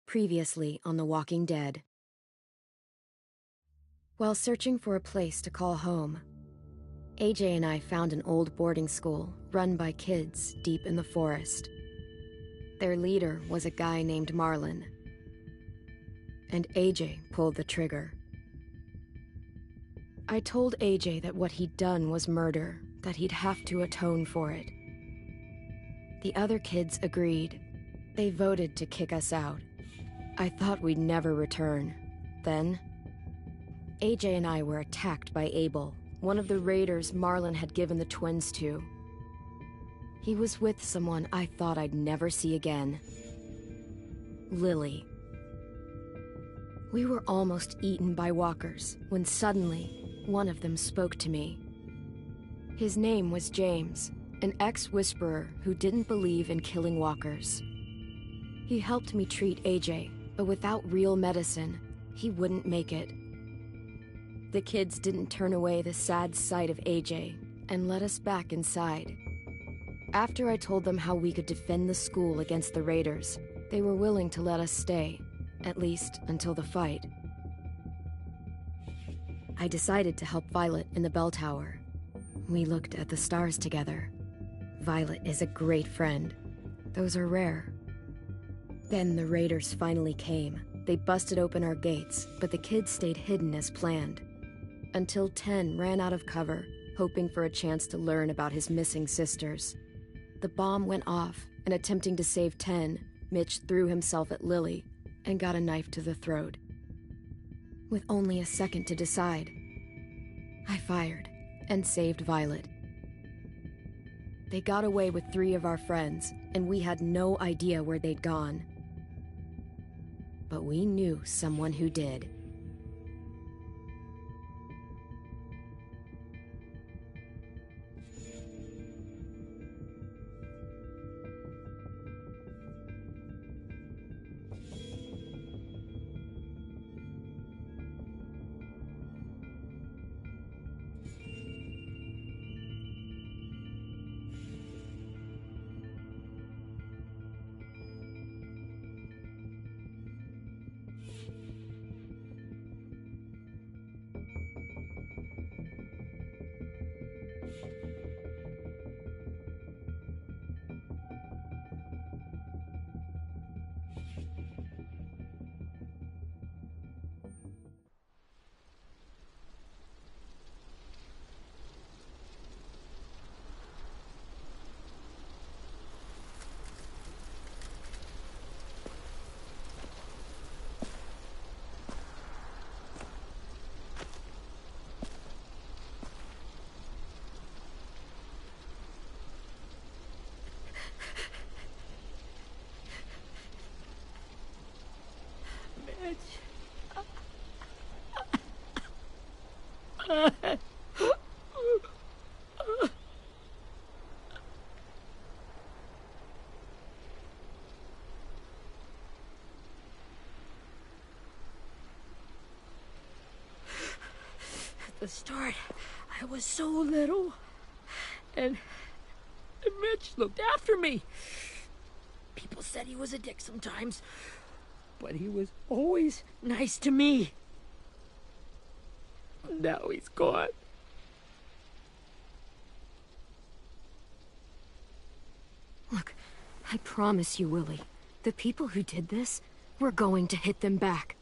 Previously on The Walking Dead. While searching for a place to call home, AJ and I found an old boarding school run by kids deep in the forest. Their leader was a guy named Marlon, and AJ pulled the trigger. I told AJ that what he'd done was murder, that he'd have to atone for it. The other kids agreed. They voted to kick us out. I thought we'd never return. Then, AJ and I were attacked by Abel, one of the raiders Marlon had given the twins to. He was with someone I thought I'd never see again. Lily. We were almost eaten by walkers when suddenly one of them spoke to me. His name was James, an ex-whisperer who didn't believe in killing walkers. He helped me treat AJ, but without real medicine, he wouldn't make it. The kids didn't turn away the sad sight of AJ and let us back inside. After I told them how we could defend the school against the raiders, they were willing to let us stay, at least until the fight. I decided to help Violet in the bell tower. We looked at the stars together. Violet is a great friend. Those are rare. Then the raiders finally came. They busted open our gates, but the kids stayed hidden as planned. Until 10 ran out of cover, hoping for a chance to learn about his missing sisters. The bomb went off, and attempting to save 10, Mitch threw himself at Lily and got a knife to the throat. With only a second to decide, I fired and saved Violet. They got away with 3 of our friends, and we had no idea where they'd gone. But we knew someone who did. At the start, I was so little, and Mitch looked after me. People said he was a dick sometimes, but he was always nice to me. Now he's gone. Look, I promise you, Willie, the people who did this, we're going to hit them back.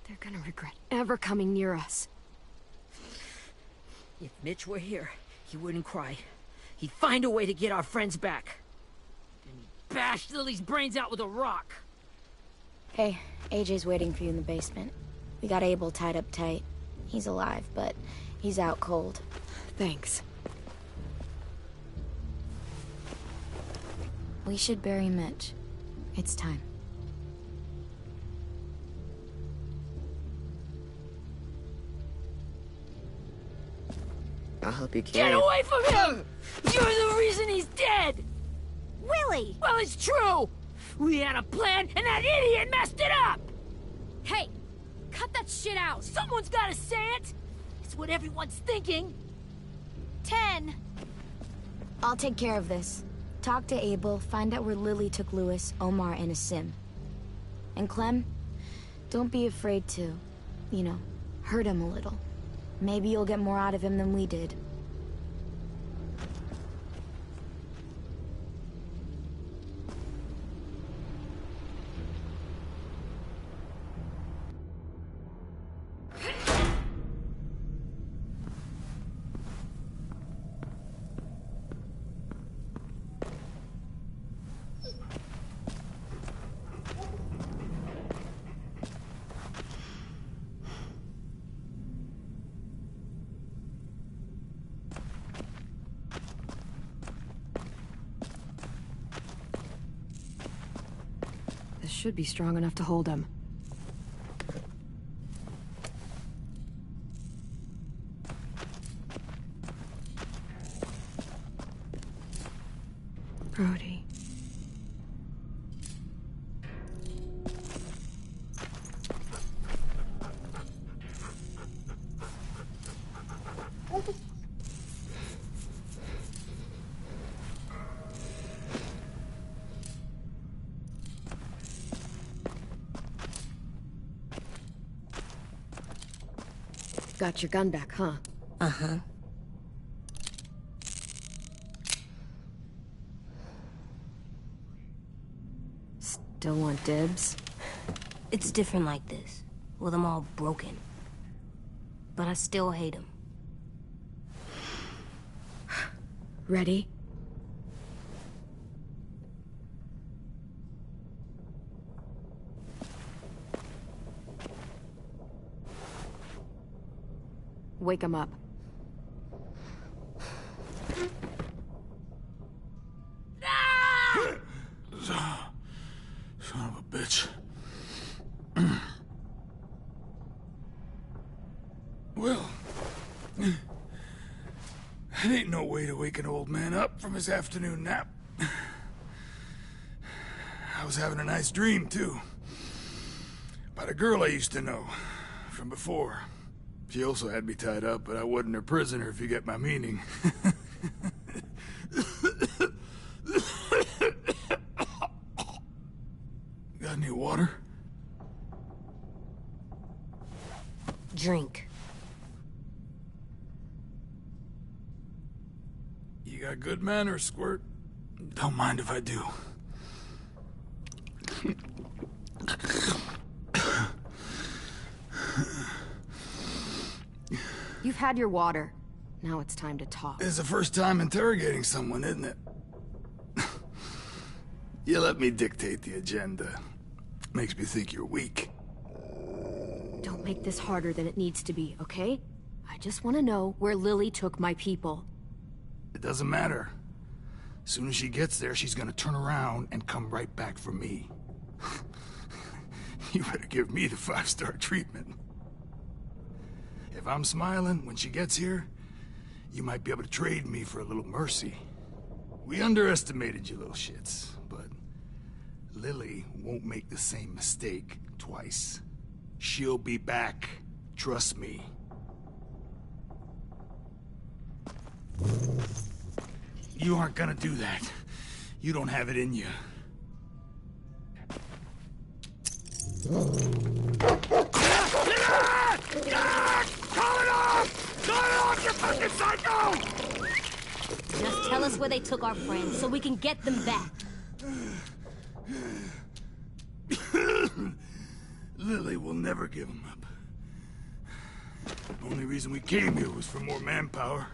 They're gonna regret ever coming near us. If Mitch were here, he wouldn't cry. He'd find a way to get our friends back. Then he'd bash Lily's brains out with a rock. Hey, AJ's waiting for you in the basement. We got Abel tied up tight. He's alive, but he's out cold. Thanks. We should bury Mitch. It's time. I'll help you carry Get it. away from him! You're the reason he's dead! Willie! Well, it's true! We had a plan, and that idiot messed it up! Hey! Cut that shit out! Someone's gotta say it! It's what everyone's thinking. 10! I'll take care of this. Talk to Abel, find out where Lily took Lewis, Omar, and Asim. And Clem, don't be afraid to, you know, hurt him a little. Maybe you'll get more out of him than we did. This should be strong enough to hold him. Brody. Got your gun back, huh? Uh-huh. Still want dibs? It's different like this, with them all broken. But I still hate him. Ready? Wake him up. Son of a bitch. Well, it ain't no way to wake an old man up from his afternoon nap. I was having a nice dream, too. About a girl I used to know from before. She also had me tied up, but I wasn't her prisoner, if you get my meaning. Got any water? Drink. You got good manners, Squirt. Don't mind if I do. You've had your water. Now it's time to talk. It's the first time interrogating someone, isn't it? You let me dictate the agenda. Makes me think you're weak. Don't make this harder than it needs to be, okay? I just want to know where Lily took my people. It doesn't matter. As soon as she gets there, she's gonna turn around and come right back for me. You better give me the 5-star treatment. If I'm smiling when she gets here, you might be able to trade me for a little mercy. We underestimated you little shits, but Lily won't make the same mistake twice. She'll be back. Trust me. You aren't gonna do that. You don't have it in you. Call it off! Call it off, you fucking psycho! Just tell us where they took our friends so we can get them back. Lily will never give them up. The only reason we came here was for more manpower.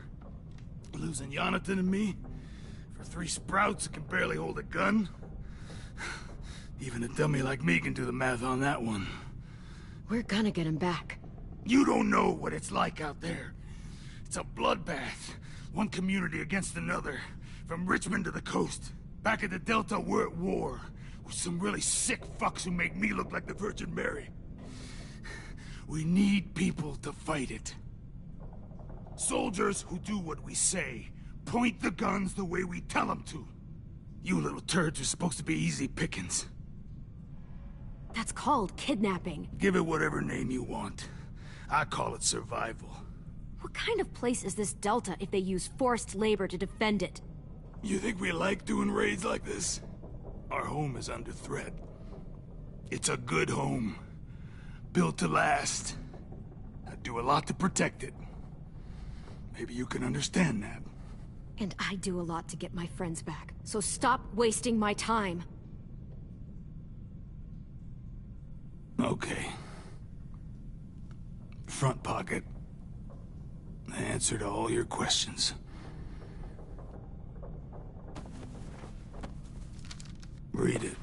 Losing Jonathan and me for 3 sprouts that can barely hold a gun. Even a dummy like me can do the math on that one. We're gonna get him back. You don't know what it's like out there. It's a bloodbath. One community against another. From Richmond to the coast. Back at the Delta, we're at war. With some really sick fucks who make me look like the Virgin Mary. We need people to fight it. Soldiers who do what we say. Point the guns the way we tell them to. You little turds are supposed to be easy pickings. That's called kidnapping. Give it whatever name you want. I call it survival. What kind of place is this Delta if they use forced labor to defend it? You think we like doing raids like this? Our home is under threat. It's a good home. Built to last. I do a lot to protect it. Maybe you can understand that. And I do a lot to get my friends back, so stop wasting my time. Okay. Front pocket. The answer to all your questions. Read it.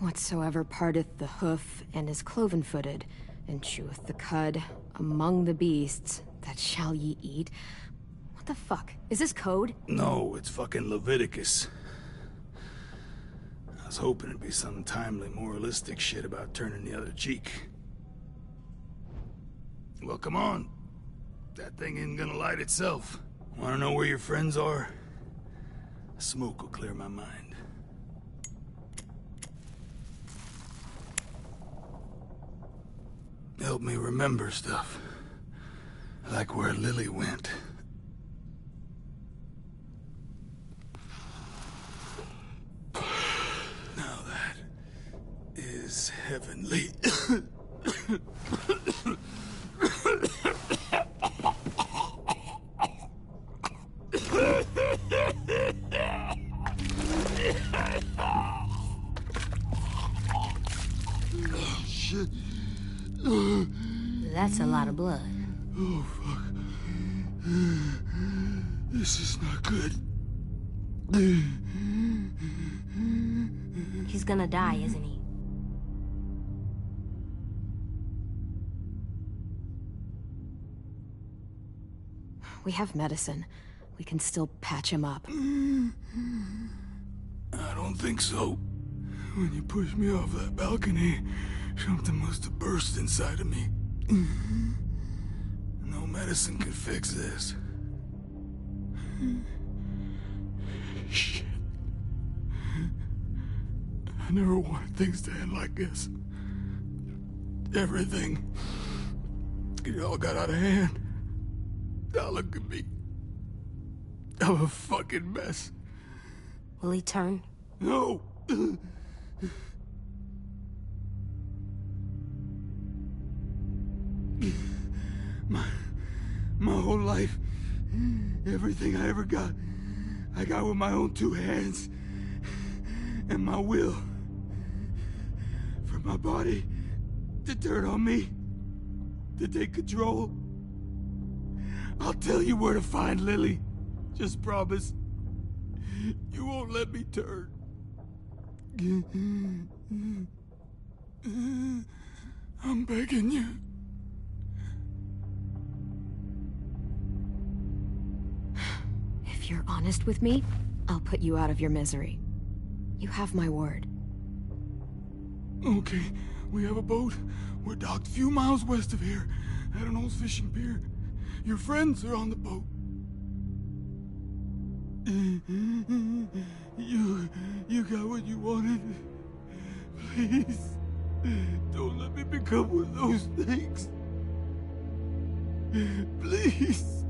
Whatsoever parteth the hoof and is cloven-footed, and cheweth the cud among the beasts, that shall ye eat. What the fuck? Is this code? No, it's fucking Leviticus. I was hoping it'd be some timely, moralistic shit about turning the other cheek. Well, come on. That thing isn't gonna light itself. Wanna know where your friends are? Smoke will clear my mind. Help me remember stuff. Like where Lily went. Now that is heavenly. Oh, shit. That's a lot of blood. Oh, fuck. This is not good. He's gonna die, isn't he? We have medicine. We can still patch him up. I don't think so. When you pushed me off that balcony, something must have burst inside of me. No medicine could fix this. Shit. I never wanted things to end like this. Everything. It all got out of hand. Now look at me. I'm a fucking mess. Will he turn? No! My whole life, everything I ever got, I got with my own two hands and my will. For my body to turn on me, to take control. I'll tell you where to find Lily. Just promise. You won't let me turn. I'm begging you. If you're honest with me, I'll put you out of your misery. You have my word. Okay, we have a boat. We're docked a few miles west of here, at an old fishing pier. Your friends are on the boat. You got what you wanted. Please, don't let me become one of those things. Please,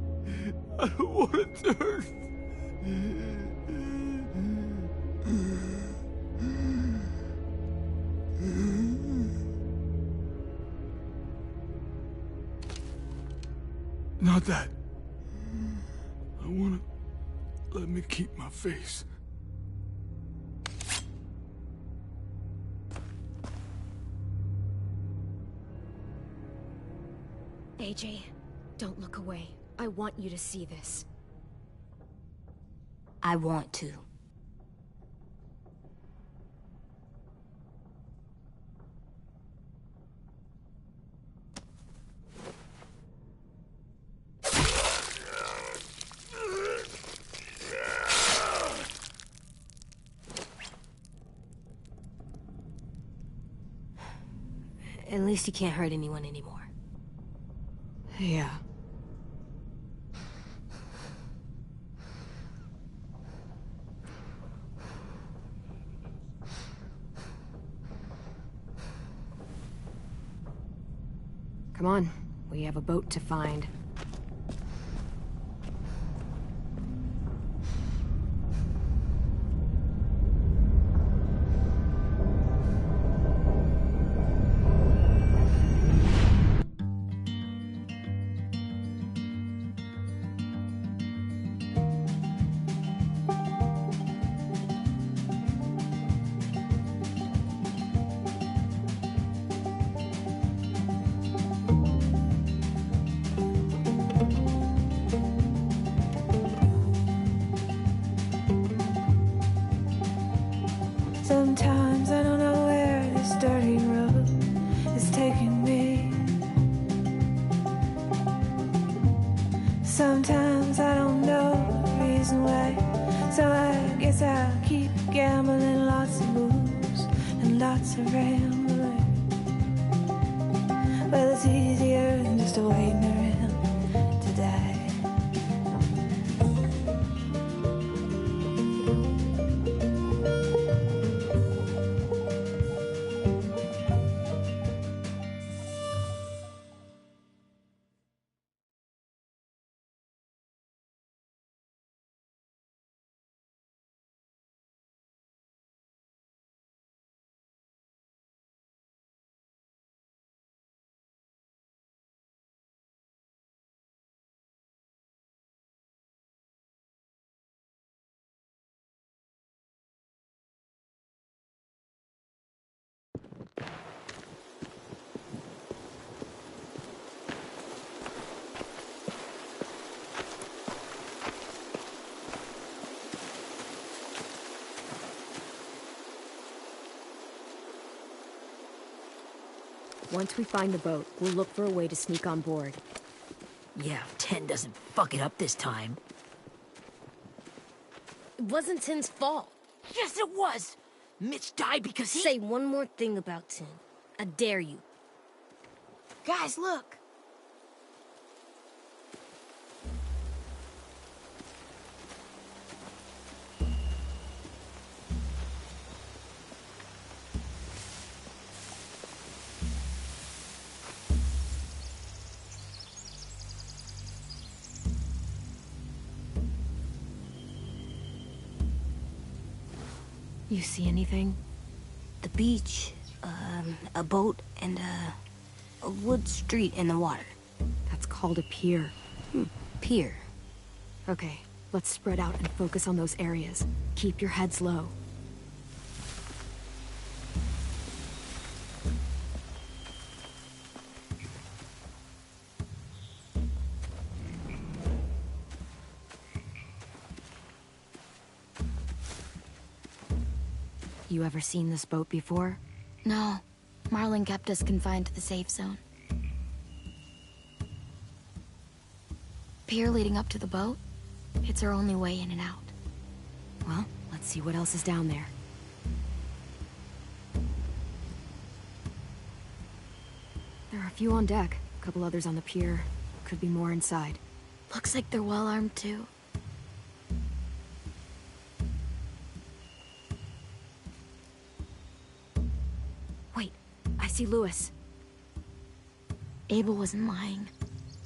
I don't want to turn. Not that. I wanna let me keep my face. AJ, don't look away. I want you to see this. I want to. At least he can't hurt anyone anymore. Yeah. Come on, we have a boat to find. guess I'll keep gambling, lots of moves and lots of rambling. Well, it's easier than just waiting around to die. Once we find the boat, we'll look for a way to sneak on board. Yeah, 10 doesn't fuck it up this time. It wasn't Tin's fault. Yes, it was! Mitch died because he— Say one more thing about Tin. I dare you. Guys, look! You see anything? The beach, a boat, and a wood street in the water. That's called a pier. Pier. Okay, let's spread out and focus on those areas. Keep your heads low. You ever seen this boat before? No. Marlin kept us confined to the safe zone. Pier leading up to the boat? It's our only way in and out. Well, let's see what else is down there. There are a few on deck, a couple others on the pier. Could be more inside. Looks like they're well armed too. Wait, I see Lewis. Abel wasn't lying.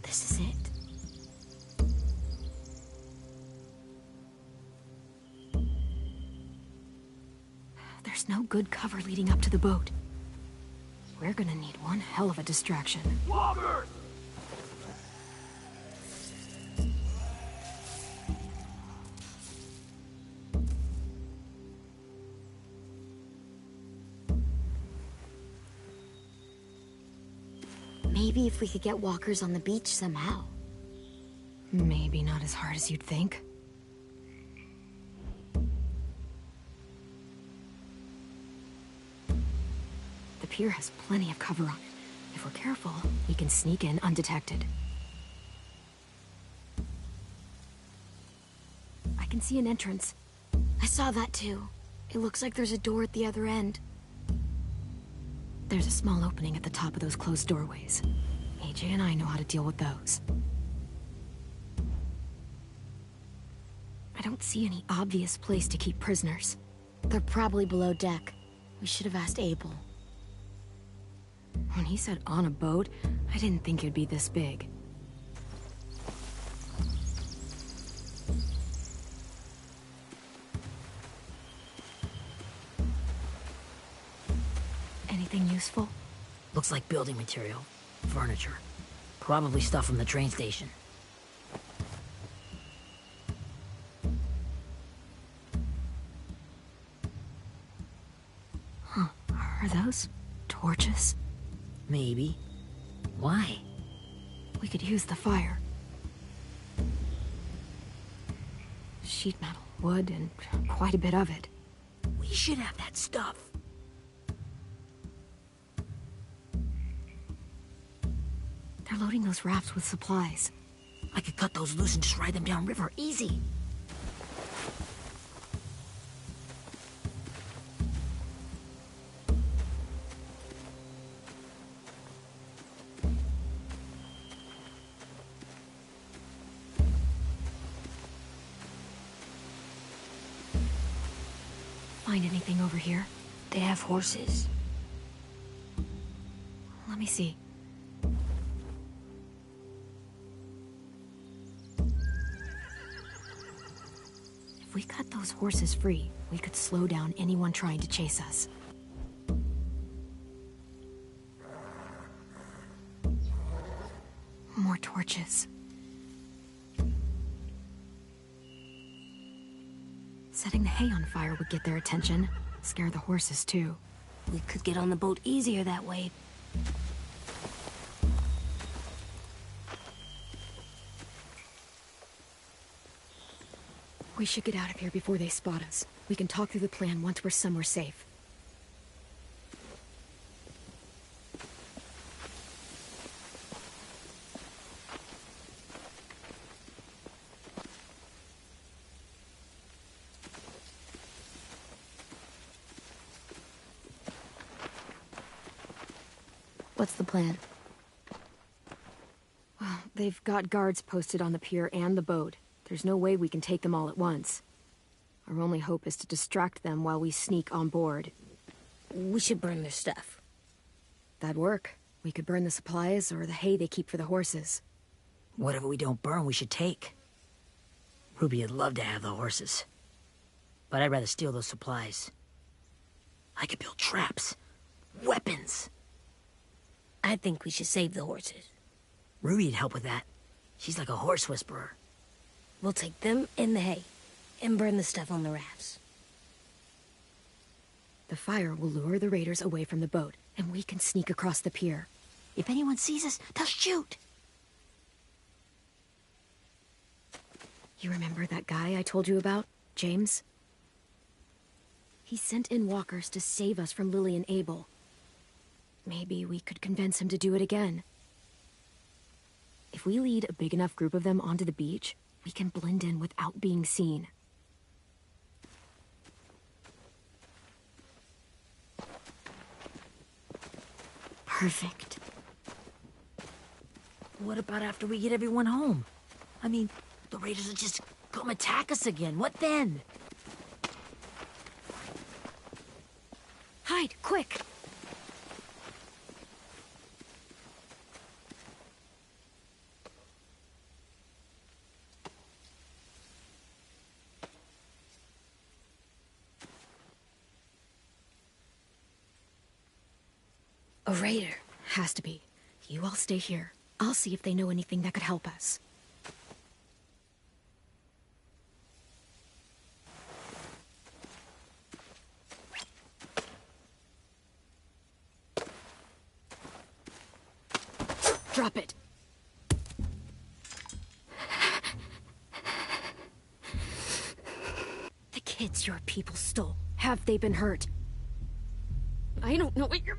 This is it. There's no good cover leading up to the boat. We're gonna need one hell of a distraction. Walker! Maybe if we could get walkers on the beach somehow. Maybe not as hard as you'd think. The pier has plenty of cover on it. If we're careful, we can sneak in undetected. I can see an entrance. I saw that too. It looks like there's a door at the other end. There's a small opening at the top of those closed doorways. AJ and I know how to deal with those. I don't see any obvious place to keep prisoners. They're probably below deck. We should have asked Abel. When he said on a boat, I didn't think it'd be this big. Anything useful? Looks like building material. Furniture. Probably stuff from the train station. Huh. Are those torches? Maybe. Why? We could use the fire. Sheet metal, wood, and quite a bit of it. We should have that stuff. They're loading those rafts with supplies. I could cut those loose and just ride them downriver, easy. find anything over here? They have horses. Let me see. If we cut those horses free, we could slow down anyone trying to chase us. More torches. Setting the hay on fire would get their attention. Scare the horses, too. We could get on the boat easier that way. We should get out of here before they spot us. We can talk through the plan once we're somewhere safe. What's the plan? Well, they've got guards posted on the pier and the boat. There's no way we can take them all at once. Our only hope is to distract them while we sneak on board. We should burn their stuff. That'd work. We could burn the supplies or the hay they keep for the horses. Whatever we don't burn, we should take. Ruby'd love to have the horses. But I'd rather steal those supplies. I could build traps. Weapons. I think we should save the horses. Ruby'd help with that. She's like a horse whisperer. We'll take them in the hay, and burn the stuff on the rafts. The fire will lure the raiders away from the boat, and we can sneak across the pier. If anyone sees us, they'll shoot. You remember that guy I told you about, James? He sent in walkers to save us from Lily and Abel. Maybe we could convince him to do it again. If we lead a big enough group of them onto the beach, we can blend in without being seen. Perfect. What about after we get everyone home? I mean, the raiders will just come attack us again. What then? Hide, quick! A raider. Has to be. You all stay here. I'll see if they know anything that could help us. Drop it. The kids your people stole. Have they been hurt? I don't know what you're...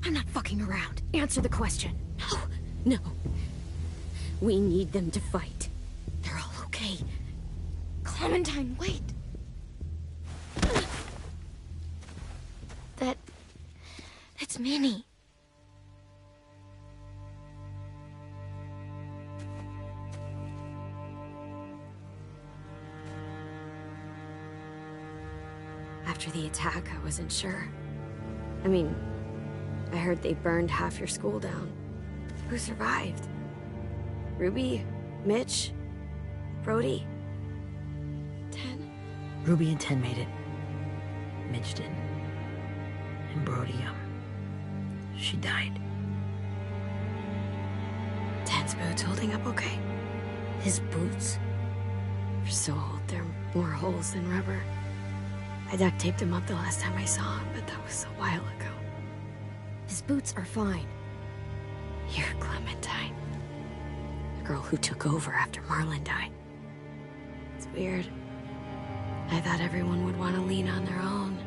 I'm not fucking around. Answer the question. No, no. We need them to fight. They're all okay. Clementine, wait. That's Minnie. After the attack, I wasn't sure. I mean, I heard they burned half your school down. Who survived? Ruby? Mitch? Brody? 10? Ruby and 10 made it. Mitch didn't. And Brody, she died. 10's boots holding up okay? His boots? They're so old, there are more holes than rubber. I duct taped him up the last time I saw him, but that was a while ago. His boots are fine. You're Clementine. The girl who took over after Marlon died. It's weird. I thought everyone would want to lean on their own.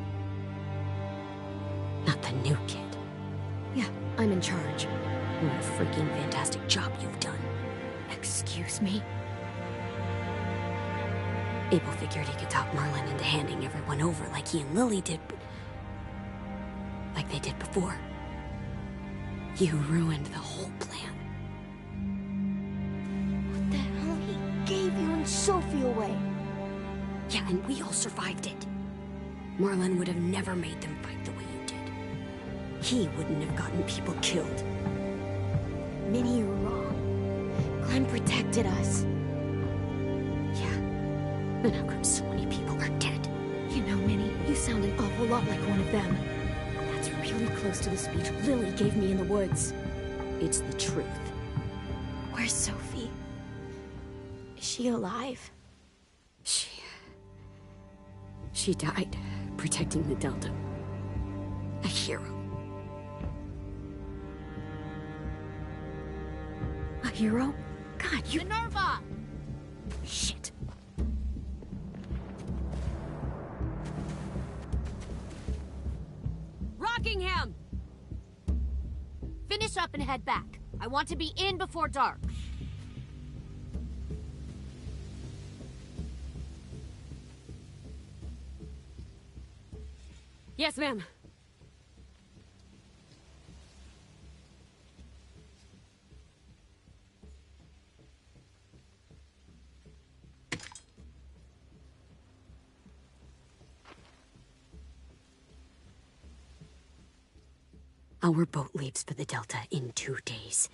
Not the new kid. Yeah, I'm in charge. What a freaking fantastic job you've done. Excuse me? Abel figured he could talk Marlon into handing everyone over like he and Lily did, but... like they did before. You ruined the whole plan. What the hell? He gave you and Sophie away. Yeah, and we all survived it. Merlin would have never made them fight the way you did. He wouldn't have gotten people killed. Minnie, you're wrong. Glenn protected us. Yeah. And how come so many people are dead? You know, Minnie, you sound an awful lot like one of them. That's really close to the speech Lily gave me in the woods. It's the truth. Where's Sophie? Is she alive? She died protecting the Delta. A hero. A hero? God, you... Minerva! Shit. Rockingham! Finish up and head back. I want to be in before dark. Yes, ma'am. Our boat leaves for the Delta in 2 days.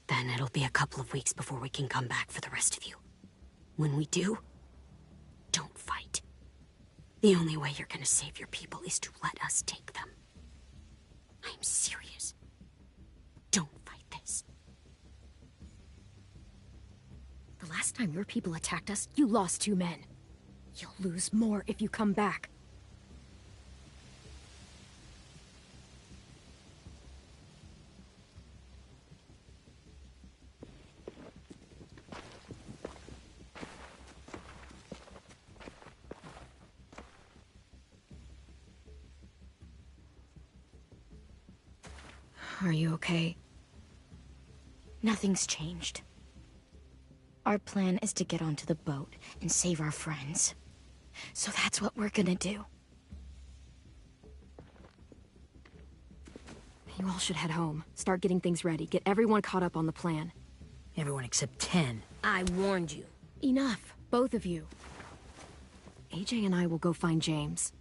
Then it'll be a couple of weeks before we can come back for the rest of you. When we do, don't fight. The only way you're gonna save your people is to let us take them. I'm serious. Don't fight this. The last time your people attacked us, you lost 2 men. You'll lose more if you come back. Are you okay? Nothing's changed. Our plan is to get onto the boat and save our friends. So that's what we're gonna do. You all should head home. Start getting things ready. Get everyone caught up on the plan. Everyone except 10. I warned you. Enough, both of you. AJ and I will go find James.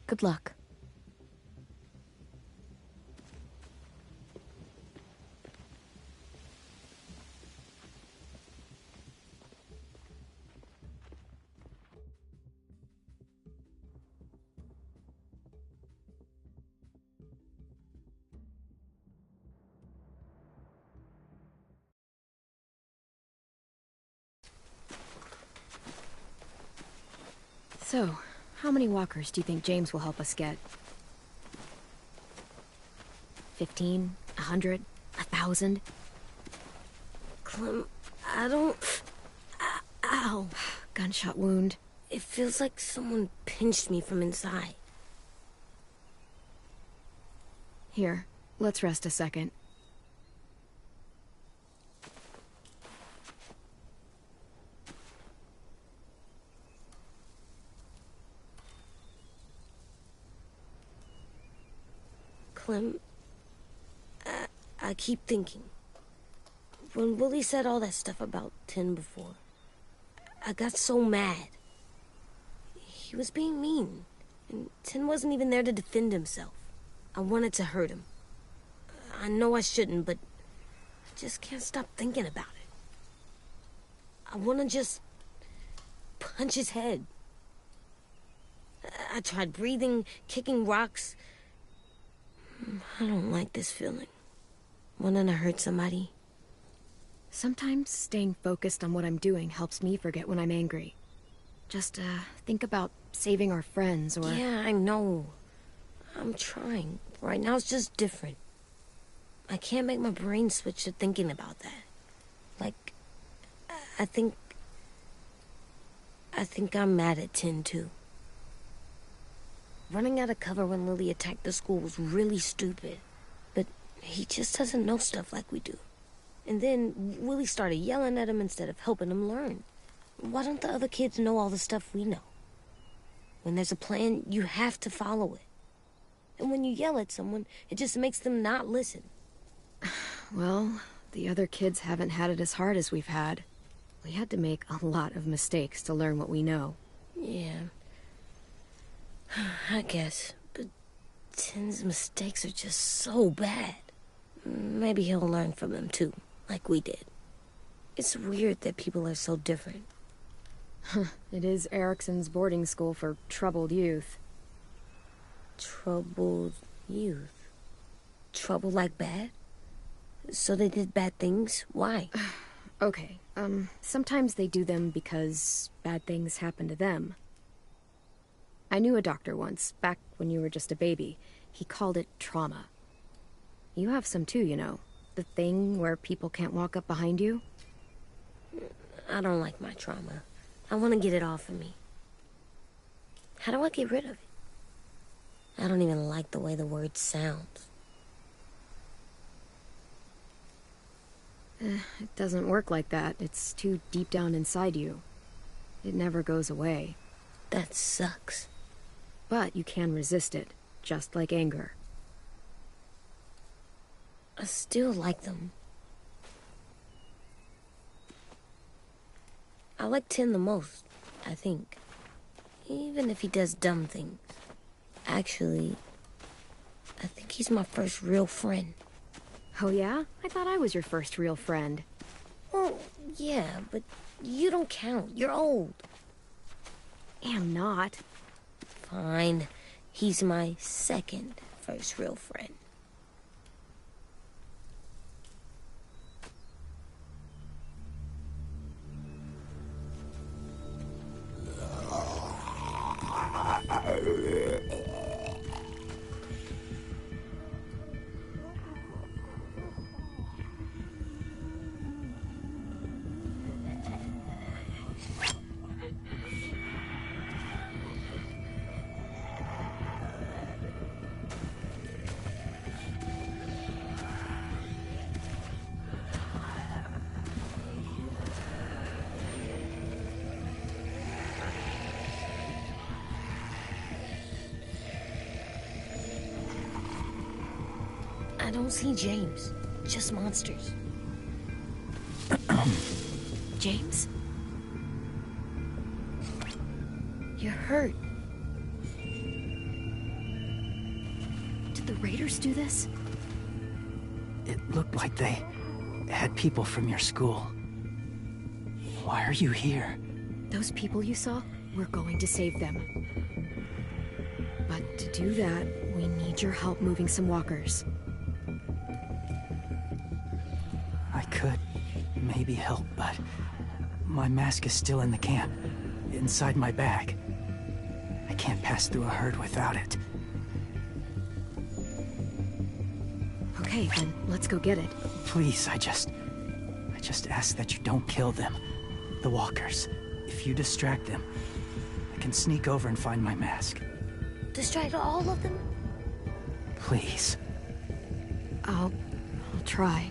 Good luck. So, how many walkers do you think James will help us get? 15? 100? 1,000? Clem, I don't... Ow. Gunshot wound. It feels like someone pinched me from inside. Here, let's rest a second. Clem, I keep thinking. When Willie said all that stuff about Tin before, I got so mad. He was being mean, and Tin wasn't even there to defend himself. I wanted to hurt him. I know I shouldn't, but I just can't stop thinking about it. I want to just punch his head. I tried breathing, kicking rocks. I don't like this feeling. Wanting to hurt somebody. Sometimes staying focused on what I'm doing helps me forget when I'm angry. Just, think about saving our friends or... Yeah, I know. I'm trying. Right now it's just different. I can't make my brain switch to thinking about that. Like, I think I'm mad at Tin, too. Running out of cover when Lily attacked the school was really stupid. But he just doesn't know stuff like we do. And then Willie started yelling at him instead of helping him learn. Why don't the other kids know all the stuff we know? When there's a plan, you have to follow it. And when you yell at someone, it just makes them not listen. Well, the other kids haven't had it as hard as we've had. We had to make a lot of mistakes to learn what we know. Yeah. I guess, but Tin's mistakes are just so bad. Maybe he'll learn from them too, like we did. It's weird that people are so different. It is Erickson's boarding school for troubled youth. Troubled youth? Trouble like bad? So they did bad things? Why? Okay, sometimes they do them because bad things happen to them. I knew a doctor once, back when you were just a baby. He called it trauma. You have some too, you know. The thing where people can't walk up behind you. I don't like my trauma. I want to get it off of me. How do I get rid of it? I don't even like the way the word sounds. It doesn't work like that. It's too deep down inside you. It never goes away. That sucks. But you can resist it, just like anger. I still like them. I like Tin the most, I think. Even if he does dumb things. Actually, I think he's my first real friend. Oh yeah? I thought I was your first real friend. Well, yeah, but you don't count. You're old. Am not. Fine. He's my second first real friend. I don't see James, just monsters. James? You're hurt. Did the raiders do this? It looked like they had people from your school. Why are you here? Those people you saw, we're going to save them. But to do that, we need your help moving some walkers. I could maybe help, but my mask is still in the camp, inside my bag. I can't pass through a herd without it. Okay, then let's go get it. Please, I just ask that you don't kill them. The walkers. If you distract them, I can sneak over and find my mask. Distract all of them? Please. I'll try.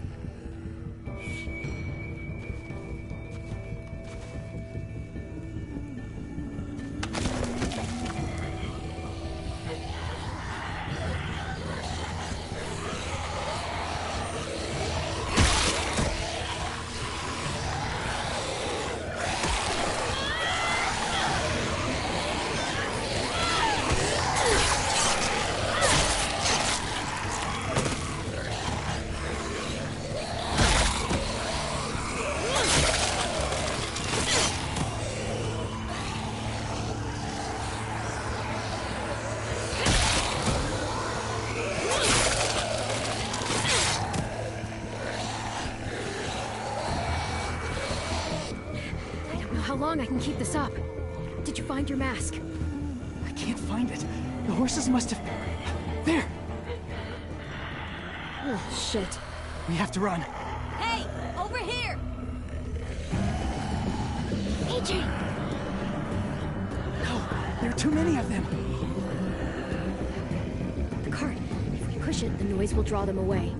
How long I can keep this up? Did you find your mask? I can't find it. The horses must have... There! Oh, shit. We have to run. Hey, over here! AJ! No, there are too many of them. The cart. If we push it, the noise will draw them away.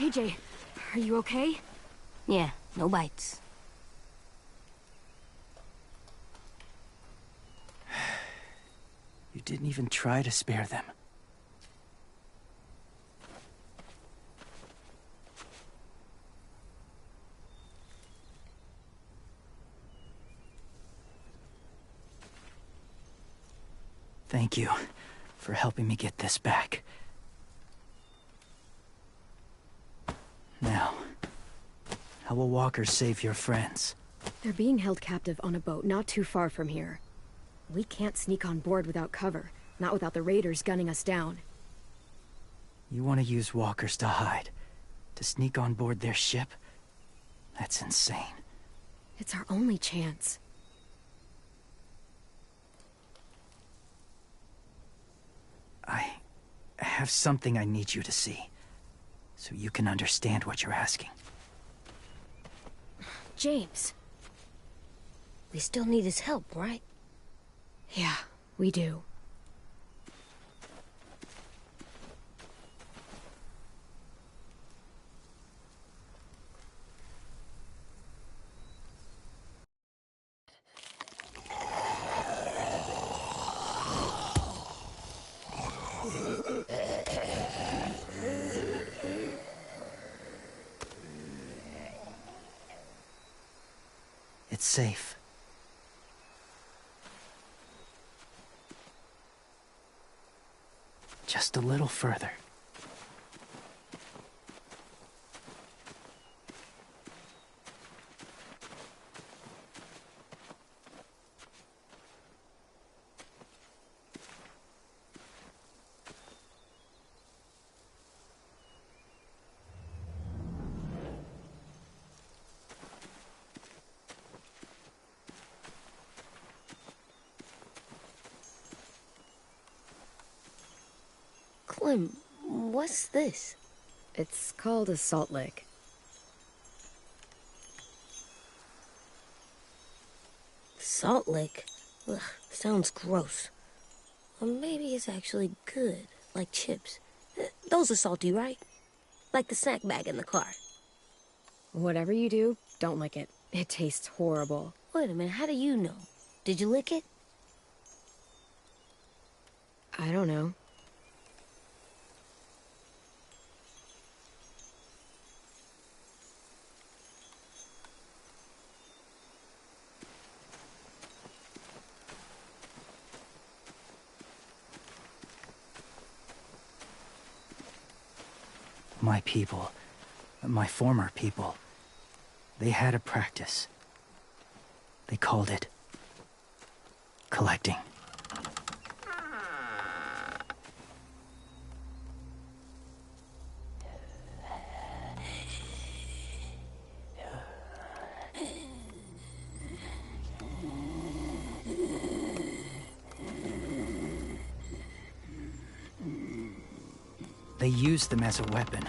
AJ, are you okay? Yeah, no bites. You didn't even try to spare them. Thank you for helping me get this back. Now, how will walkers save your friends? They're being held captive on a boat not too far from here. We can't sneak on board without cover, not without the raiders gunning us down. You want to use walkers to hide? To sneak on board their ship? That's insane. It's our only chance. I have something I need you to see, so you can understand what you're asking. James. We still need his help, right? Yeah, we do. It's safe. Just a little further. Clem, what's this? It's called a salt lick. Salt lick? Ugh, sounds gross. Or maybe it's actually good, like chips. Those are salty, right? Like the snack bag in the car. Whatever you do, don't lick it. It tastes horrible. Wait a minute, how do you know? Did you lick it? I don't know. My people, my former people, they had a practice. They called it collecting. They use them as a weapon.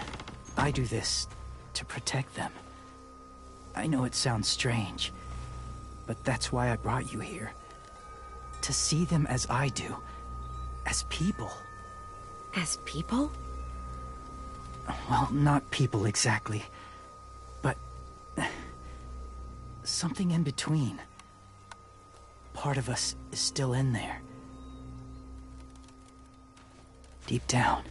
I do this to protect them. I know it sounds strange, but that's why I brought you here. To see them as I do. As people. As people? Well, not people exactly, but something in between. Part of us is still in there. Deep down.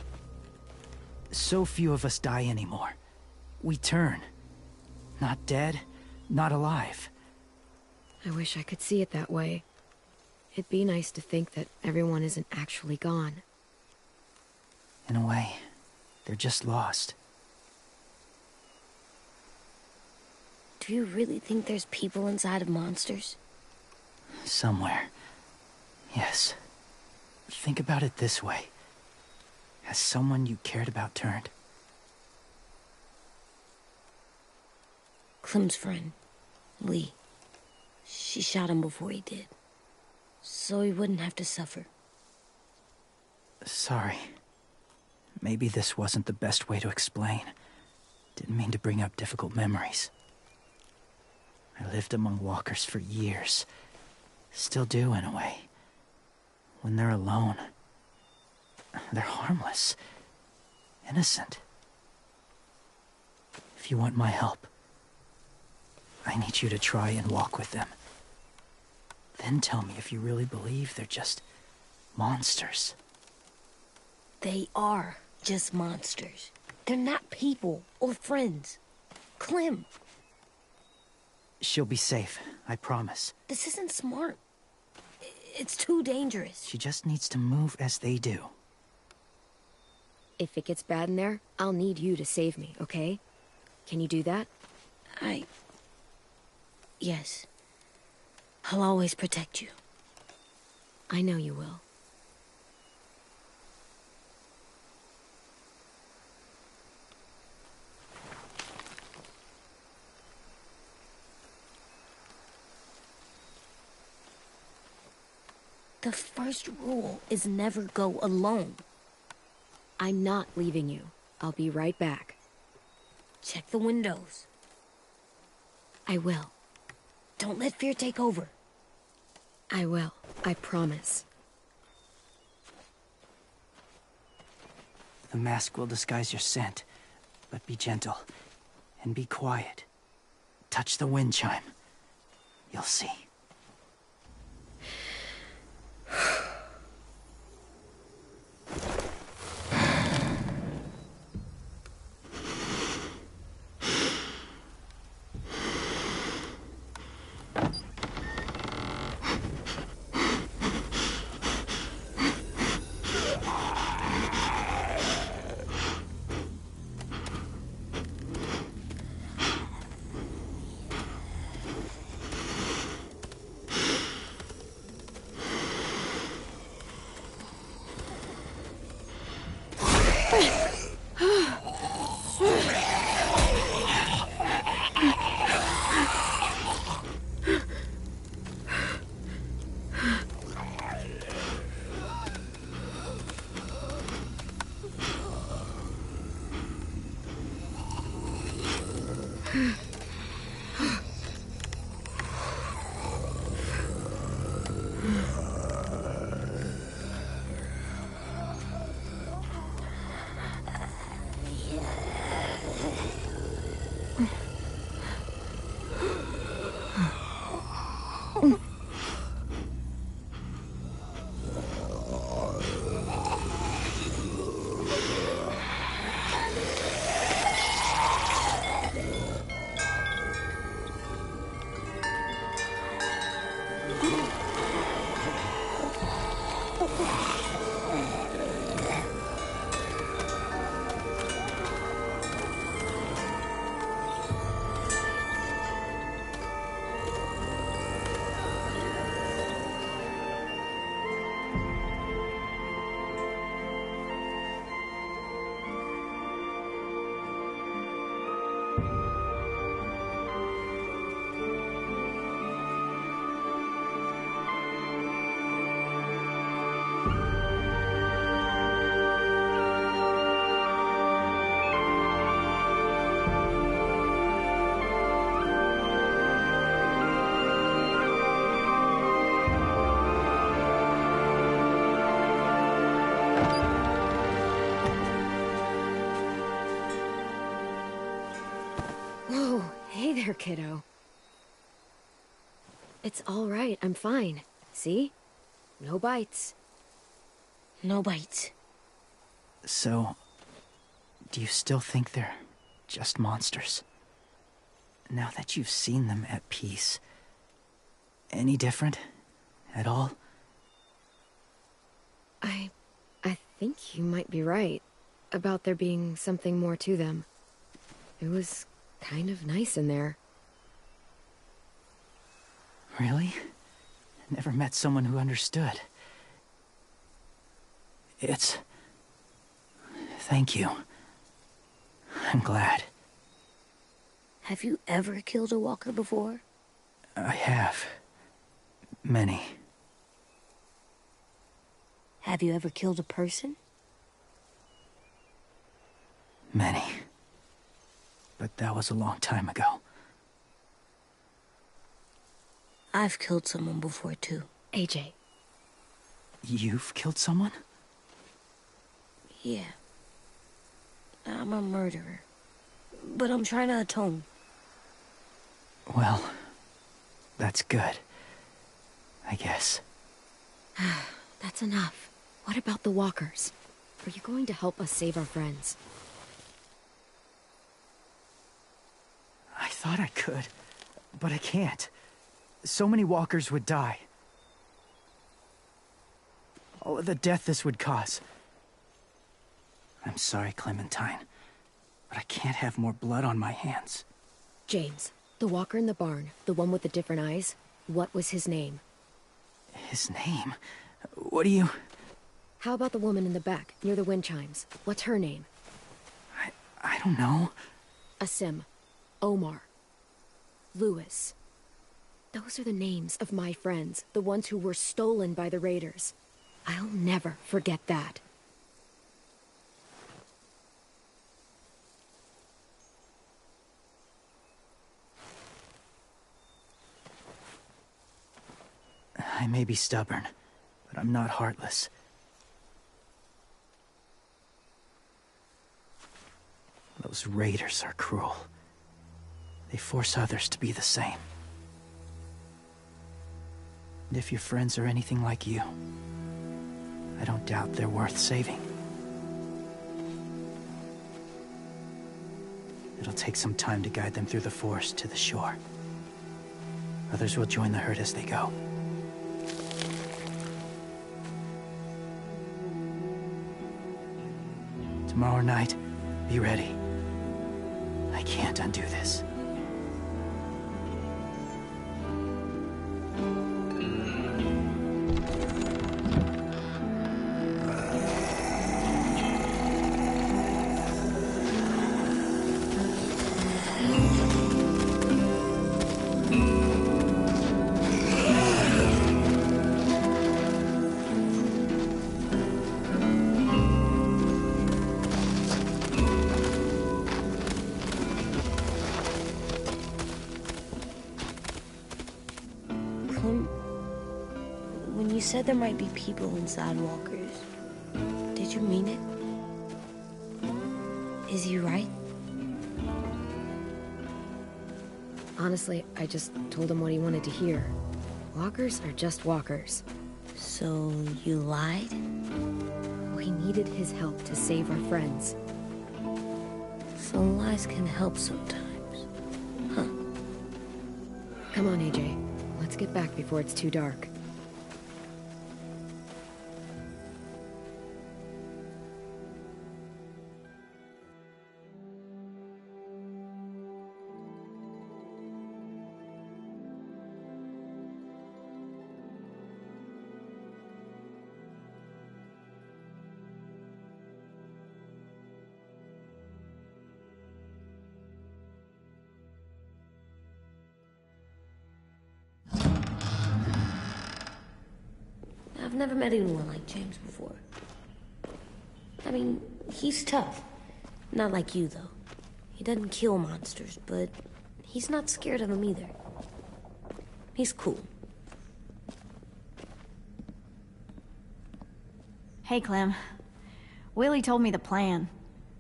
So few of us die anymore. We turn. Not dead, not alive. I wish I could see it that way. It'd be nice to think that everyone isn't actually gone. In a way, they're just lost. Do you really think there's people inside of monsters? Somewhere. Yes. Think about it this way. Has someone you cared about turned? Clem's friend, Lee. She shot him before he did. So he wouldn't have to suffer. Sorry. Maybe this wasn't the best way to explain. Didn't mean to bring up difficult memories. I lived among walkers for years. Still do, in a way. When they're alone, they're harmless. Innocent. If you want my help, I need you to try and walk with them. Then tell me if you really believe they're just monsters. They are just monsters. They're not people or friends. Clem. She'll be safe, I promise. This isn't smart. It's too dangerous. She just needs to move as they do. If it gets bad in there, I'll need you to save me, okay? Can you do that? Yes. I'll always protect you. I know you will. The first rule is never go alone. I'm not leaving you. I'll be right back. Check the windows. I will. Don't let fear take over. I will. I promise. The mask will disguise your scent, but be gentle and be quiet. Touch the wind chime. You'll see. There, kiddo. It's all right. I'm fine. See? No bites. No bites. So, do you still think they're just monsters? Now that you've seen them at peace, any different at all? I think you might be right about there being something more to them. It was kind of nice in there. Really? Never met someone who understood. Thank you. I'm glad. Have you ever killed a walker before? I have. Many. Have you ever killed a person? Many. But that was a long time ago. I've killed someone before, too. AJ. You've killed someone? Yeah. I'm a murderer. but I'm trying to atone. Well, that's good. I guess. That's enough. What about the walkers? Are you going to help us save our friends? I thought I could, but I can't. So many walkers would die. All of the death this would cause. I'm sorry, Clementine, but I can't have more blood on my hands. James, the walker in the barn, the one with the different eyes, what was his name? His name? What do you... How about the woman in the back, near the wind chimes? What's her name? I don't know. Asim. Omar. Lewis. Those are the names of my friends, the ones who were stolen by the raiders. I'll never forget that. I may be stubborn, but I'm not heartless. Those raiders are cruel. They force others to be the same. And if your friends are anything like you, I don't doubt they're worth saving. It'll take some time to guide them through the forest to the shore. Others will join the herd as they go. Tomorrow night, be ready. I can't undo this. When you said there might be people inside walkers, did you mean it? Is he right? Honestly, I just told him what he wanted to hear. Walkers are just walkers. So you lied? We needed his help to save our friends. So lies can help sometimes. Huh. Come on, AJ. Let's get back before it's too dark. I've never met anyone like James before. I mean, he's tough. Not like you, though. He doesn't kill monsters, but he's not scared of them either. He's cool. Hey, Clem. Willie told me the plan.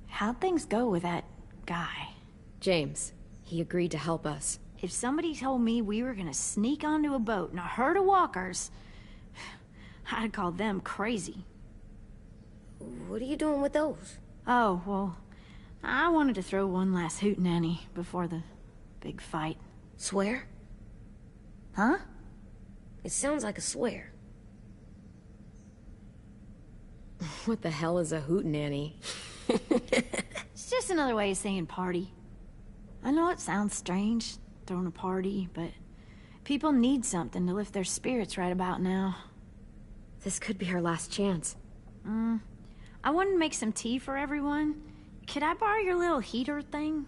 How'd things go with that guy? James, he agreed to help us. If somebody told me we were gonna sneak onto a boat in a herd of walkers, I'd call them crazy. What are you doing with those? Oh, well, I wanted to throw one last hootenanny before the big fight. Swear? Huh? It sounds like a swear. What the hell is a hootenanny? It's just another way of saying party. I know it sounds strange, throwing a party, but people need something to lift their spirits right about now. This could be our last chance. I wanted to make some tea for everyone. Could I borrow your little heater thing?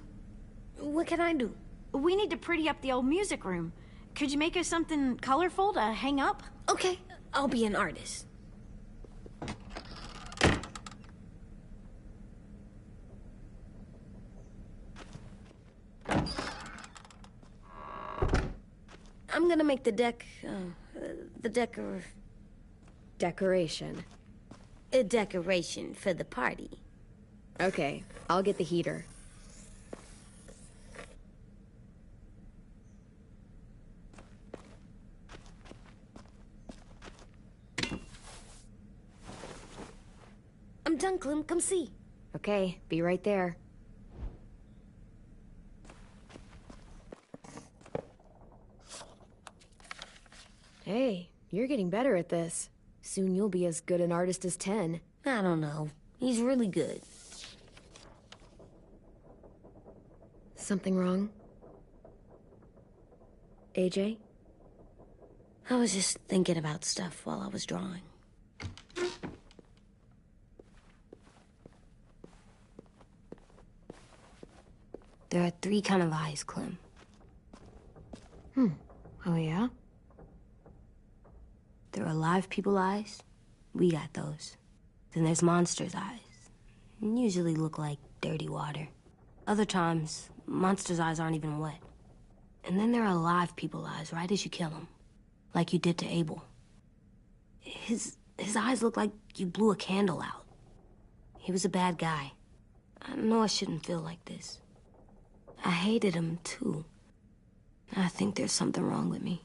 What can I do? We need to pretty up the old music room. Could you make us something colorful to hang up? Okay, I'll be an artist. I'm gonna make the Decoration. a decoration for the party. Okay, I'll get the heater. I'm done, Clem. Come see. Okay, be right there. Hey, you're getting better at this. Soon you'll be as good an artist as 10. I don't know. He's really good. Something wrong? AJ? I was just thinking about stuff while I was drawing. There are 3 kind of eyes, Clem. Oh yeah? There are live people eyes. We got those. Then there's monsters' eyes. Usually look like dirty water. Other times, monsters' eyes aren't even wet. And then there are live people eyes right as you kill them. Like you did to Abel. His eyes look like you blew a candle out. He was a bad guy. I know I shouldn't feel like this. I hated him, too. I think there's something wrong with me.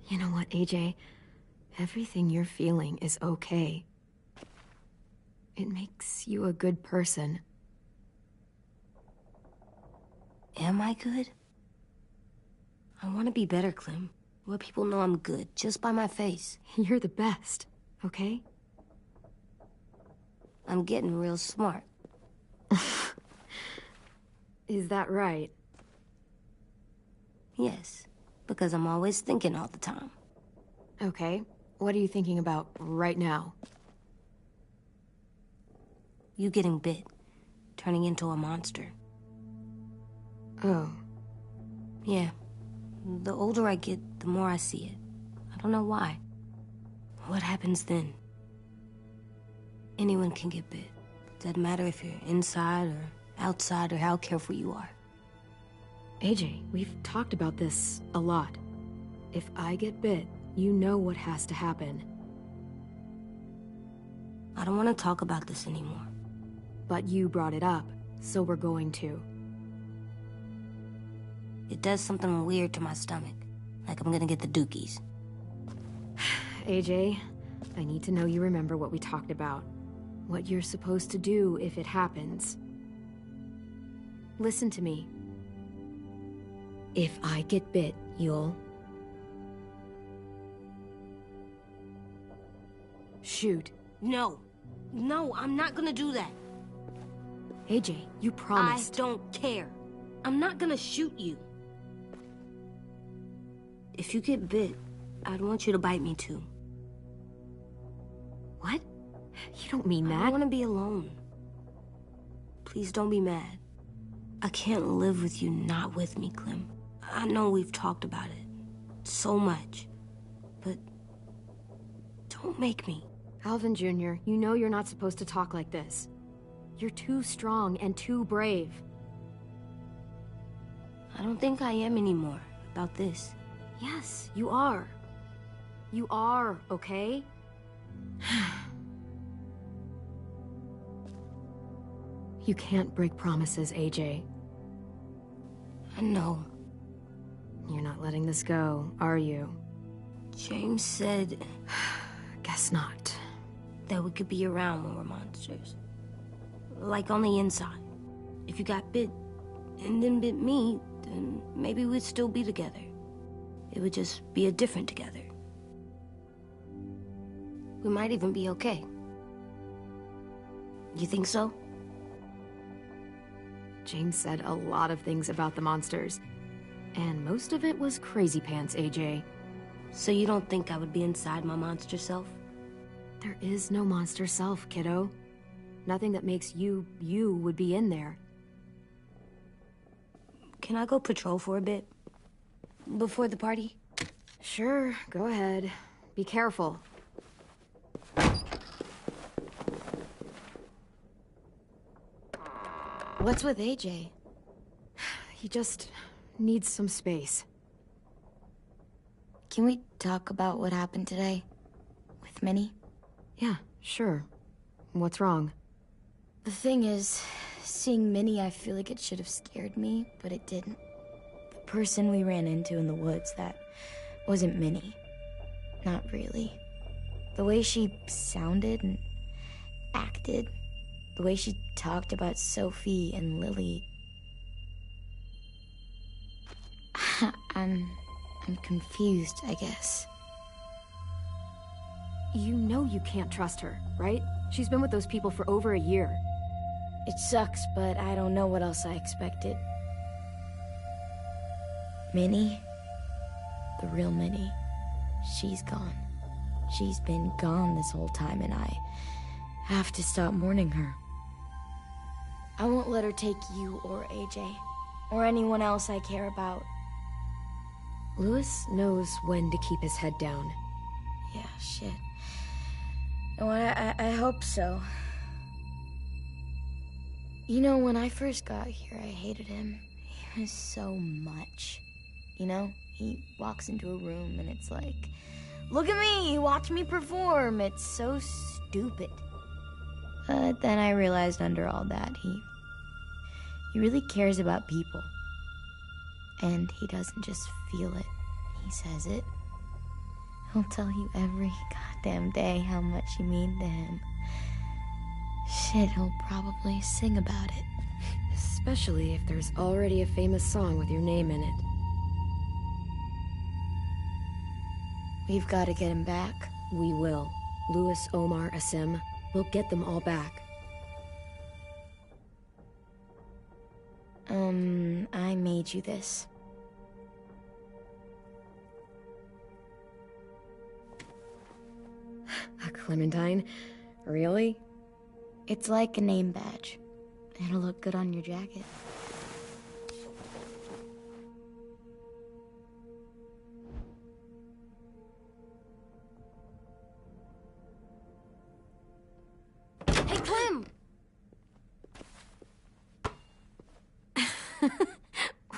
You know what, AJ? Everything you're feeling is okay. It makes you a good person. Am I good? I want to be better, Clem. Let people know I'm good, just by my face. You're the best, okay? I'm getting real smart. Is that right? Yes, because I'm always thinking all the time. Okay, what are you thinking about right now? You getting bit, turning into a monster. Oh. Yeah. The older I get, the more I see it. I don't know why. What happens then? Anyone can get bit. Doesn't matter if you're inside or outside or how careful you are. AJ, we've talked about this a lot. If I get bit, you know what has to happen. I don't want to talk about this anymore. But you brought it up, so we're going to. It does something weird to my stomach. Like I'm gonna get the dookies. AJ, I need to know you remember what we talked about. What you're supposed to do if it happens. Listen to me. If I get bit, you'll... shoot. No. No, I'm not gonna do that. AJ, you promised. I don't care. I'm not gonna shoot you. If you get bit, I'd want you to bite me too. What? You don't mean I that. don't want to be alone. Please don't be mad. I can't live with you not with me, Clem. I know we've talked about it so much, but don't make me. Alvin Jr., you know you're not supposed to talk like this. You're too strong and too brave. I don't think I am anymore about this. Yes, you are. You are, okay? You can't break promises, AJ. I know. You're not letting this go, are you? James said Guess not. that we could be around when we're monsters. Like on the inside. If you got bit and then bit me, then maybe we'd still be together. It would just be a different together. We might even be okay. You think so? James said a lot of things about the monsters. And most of it was crazy pants, AJ. So you don't think I would be inside my monster self? There is no monster self, kiddo. Nothing that makes you, you would be in there. Can I go patrol for a bit? Before the party? Sure, go ahead. Be careful. What's with AJ? He just needs some space. Can we talk about what happened today? With Minnie? Yeah, sure. What's wrong? The thing is, seeing Minnie, I feel like it should have scared me, but it didn't. The person we ran into in the woods, that wasn't Minnie. Not really. The way she sounded and acted, the way she talked about Sophie and Lily. I'm confused, I guess. You know you can't trust her, right? She's been with those people for over a year. It sucks, but I don't know what else I expected. Minnie, the real Minnie, she's gone. She's been gone this whole time, and I have to stop mourning her. I won't let her take you or AJ, or anyone else I care about. Louis knows when to keep his head down. Yeah, shit. Oh, I hope so. You know, when I first got here, I hated him. He was so much. You know, he walks into a room and it's like, look at me, watch me perform. It's so stupid. But then I realized under all that, he really cares about people. And he doesn't just feel it, he says it. He'll tell you every goddamn day how much you mean to him. Shit, he'll probably sing about it. Especially if there's already a famous song with your name in it. We've got to get him back. We will. Louis, Omar, Asim. We'll get them all back. I made you this. A Clementine? Really? It's like a name badge. It'll look good on your jacket. Hey, Clem!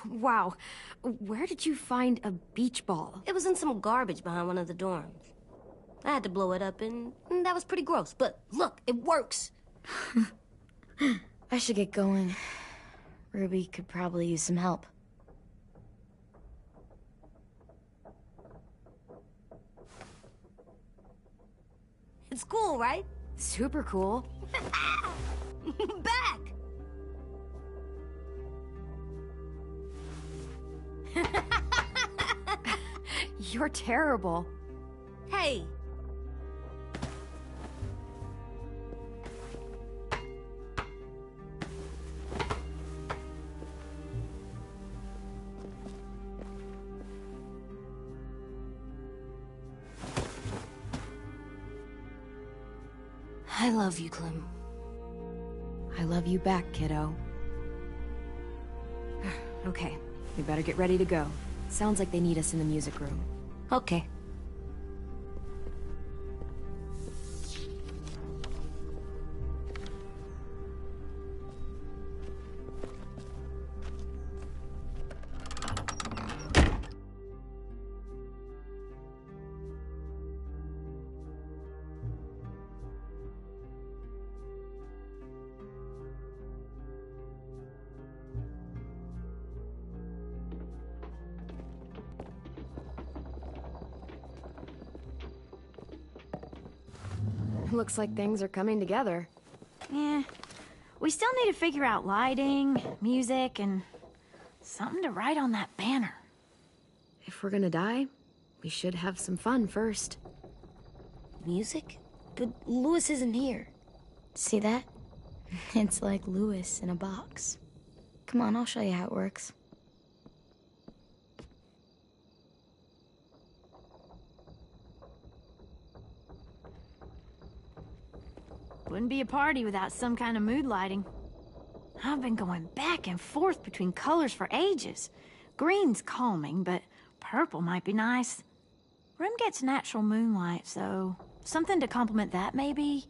Wow. Where did you find a beach ball? It was in some garbage behind one of the dorms. I had to blow it up, and that was pretty gross. But look, it works. I should get going. Ruby could probably use some help. It's cool, right? Super cool. Back! You're terrible. Hey! I love you, Clem. I love you back, kiddo. Okay, we better get ready to go. Sounds like they need us in the music room. Okay. Looks like things are coming together. Yeah. We still need to figure out lighting, music, and something to write on that banner. If we're gonna die, we should have some fun first. Music? But Louis isn't here. See that? It's like Louis in a box. Come on, I'll show you how it works. Wouldn't be a party without some kind of mood lighting. I've been going back and forth between colors for ages. Green's calming, but purple might be nice. Room gets natural moonlight, so something to complement that, maybe?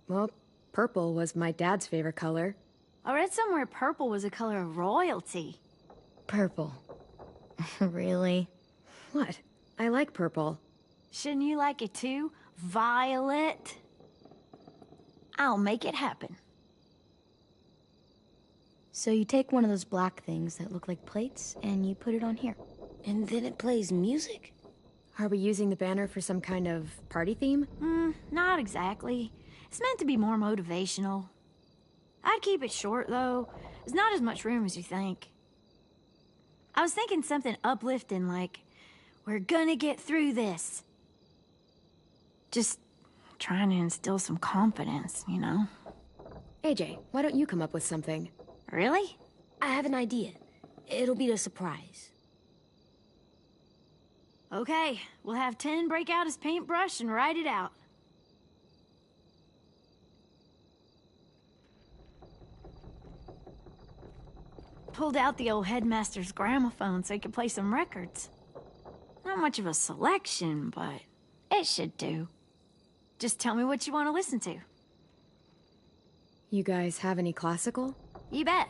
Well, purple was my dad's favorite color. I read somewhere purple was a color of royalty. Purple. Really? What? I like purple. Shouldn't you like it too? Violet? I'll make it happen. So you take one of those black things that look like plates, and you put it on here. And then it plays music? Are we using the banner for some kind of party theme? Not exactly. It's meant to be more motivational. I'd keep it short, though. There's not as much room as you think. I was thinking something uplifting like, we're gonna get through this. Just trying to instill some confidence, you know? AJ, why don't you come up with something? Really? I have an idea. It'll be a surprise. Okay, we'll have 10 break out his paintbrush and write it out. Pulled out the old headmaster's gramophone so he could play some records. Not much of a selection, but it should do. Just tell me what you want to listen to. You guys have any classical? You bet.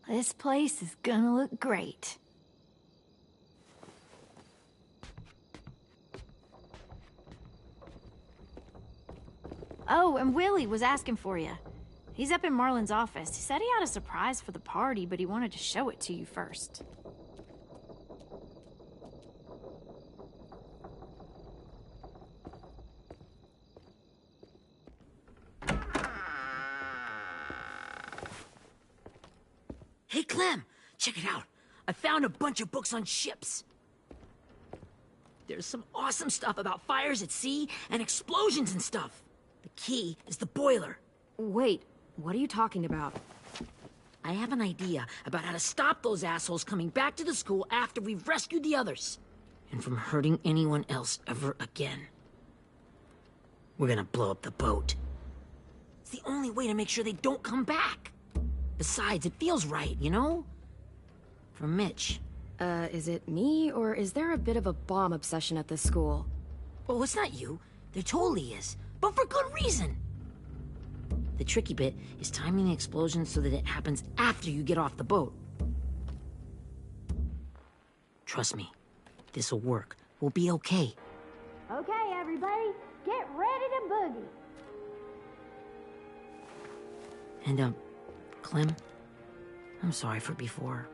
This place is gonna look great. Oh, and Willie was asking for you. He's up in Marlin's office. He said he had a surprise for the party, but he wanted to show it to you first. Hey, Clem, check it out. I found a bunch of books on ships. There's some awesome stuff about fires at sea and explosions and stuff. The key is the boiler. Wait, what are you talking about? I have an idea about how to stop those assholes coming back to the school after we've rescued the others. And from hurting anyone else ever again. We're gonna blow up the boat. It's the only way to make sure they don't come back. Besides, it feels right, you know? For Mitch. Is it me, or is there a bit of a bomb obsession at this school? Oh, it's not you. There totally is. But for good reason. The tricky bit is timing the explosion so that it happens after you get off the boat. Trust me, this'll work. We'll be okay. Okay, everybody, get ready to boogie. And, Clem, I'm sorry for before.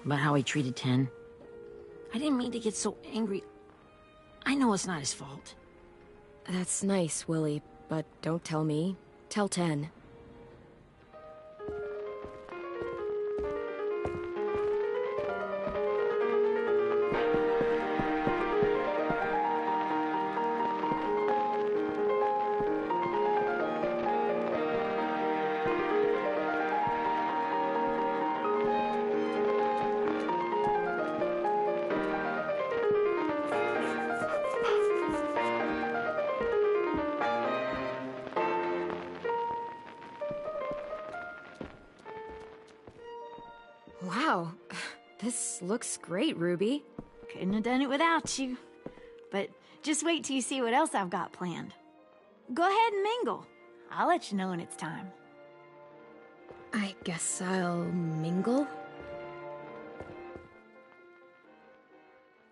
About how he treated Ten. I didn't mean to get so angry. I know it's not his fault. That's nice, Willie, but don't tell me. Tell 10. Wow, this looks great, Ruby. Couldn't have done it without you. But just wait till you see what else I've got planned. Go ahead and mingle. I'll let you know when it's time. I guess I'll mingle?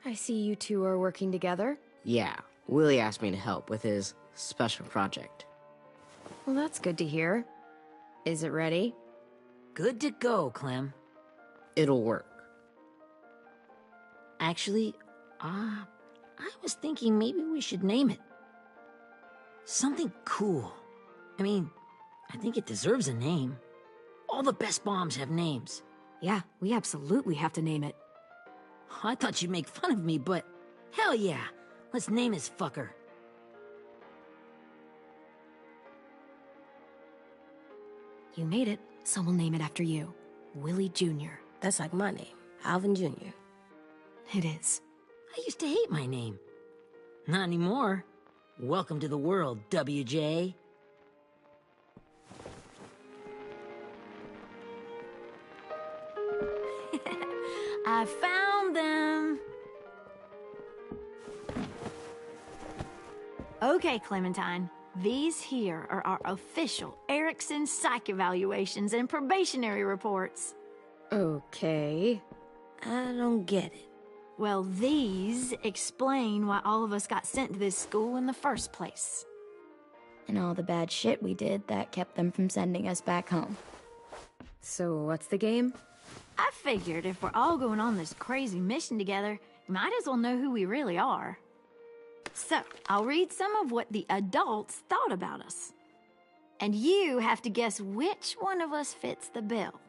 I see you two are working together. Yeah, Willie asked me to help with his special project. Well, that's good to hear. Is it ready? Good to go, Clem. It'll work. Actually, I was thinking maybe we should name it. Something cool. I mean, I think it deserves a name. All the best bombs have names. Yeah, we absolutely have to name it. I thought you'd make fun of me, but hell yeah. Let's name this fucker. You made it, so we'll name it after you. Willie Jr. That's like my name, Alvin Jr. It is. I used to hate my name. Not anymore. Welcome to the world, WJ. I found them. Okay, Clementine. These here are our official Erickson psych evaluations and probationary reports. Okay. I don't get it. Well, these explain why all of us got sent to this school in the first place. And all the bad shit we did that kept them from sending us back home. So what's the game? I figured if we're all going on this crazy mission together, Might as well know who we really are. So, I'll read some of what the adults thought about us. And you have to guess which one of us fits the bill.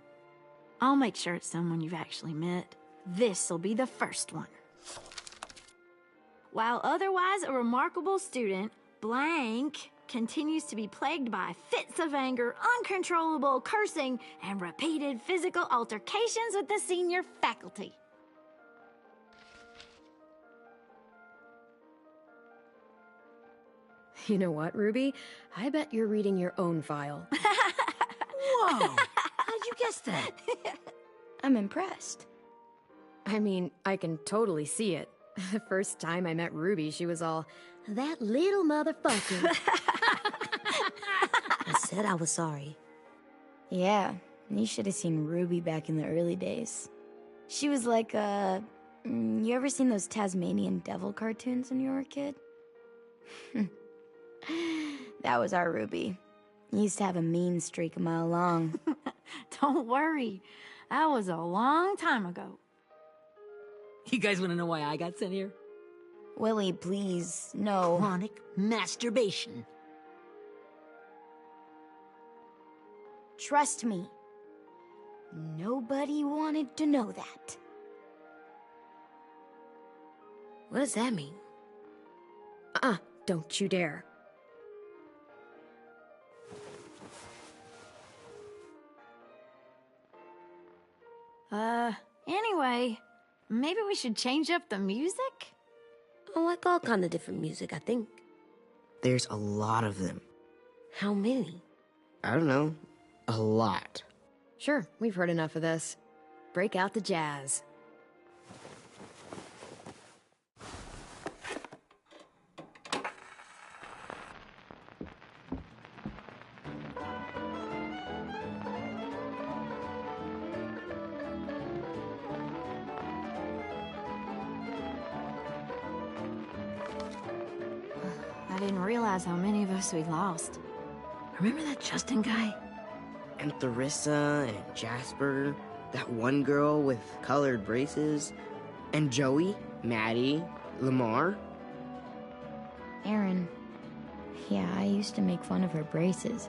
I'll make sure it's someone you've actually met. This'll be the first one. While otherwise a remarkable student, blank continues to be plagued by fits of anger, uncontrollable cursing, and repeated physical altercations with the senior faculty. You know what, Ruby? I bet you're reading your own file. Whoa! How'd you guess that? I'm impressed. I mean, I can totally see it. The first time I met Ruby, she was all, "That little motherfucker." I said I was sorry. Yeah, you should have seen Ruby back in the early days. She was like you ever seen those Tasmanian devil cartoons when you were a kid? That was our Ruby. He used to have a mean streak a mile long. Don't worry, that was a long time ago. You guys want to know why I got sent here? Willie, please, no. Chronic masturbation. Trust me. Nobody wanted to know that. What does that mean? Don't you dare. Anyway, maybe we should change up the music? I like all kind of different music, I think. There's a lot of them. How many? I don't know. A lot. Sure, we've heard enough of this. Break out the jazz. I didn't realize how many of us we'd lost. Remember that Justin guy? And Theresa and Jasper, that one girl with colored braces, and Joey, Maddie, Lamar. Aaron. Yeah, I used to make fun of her braces.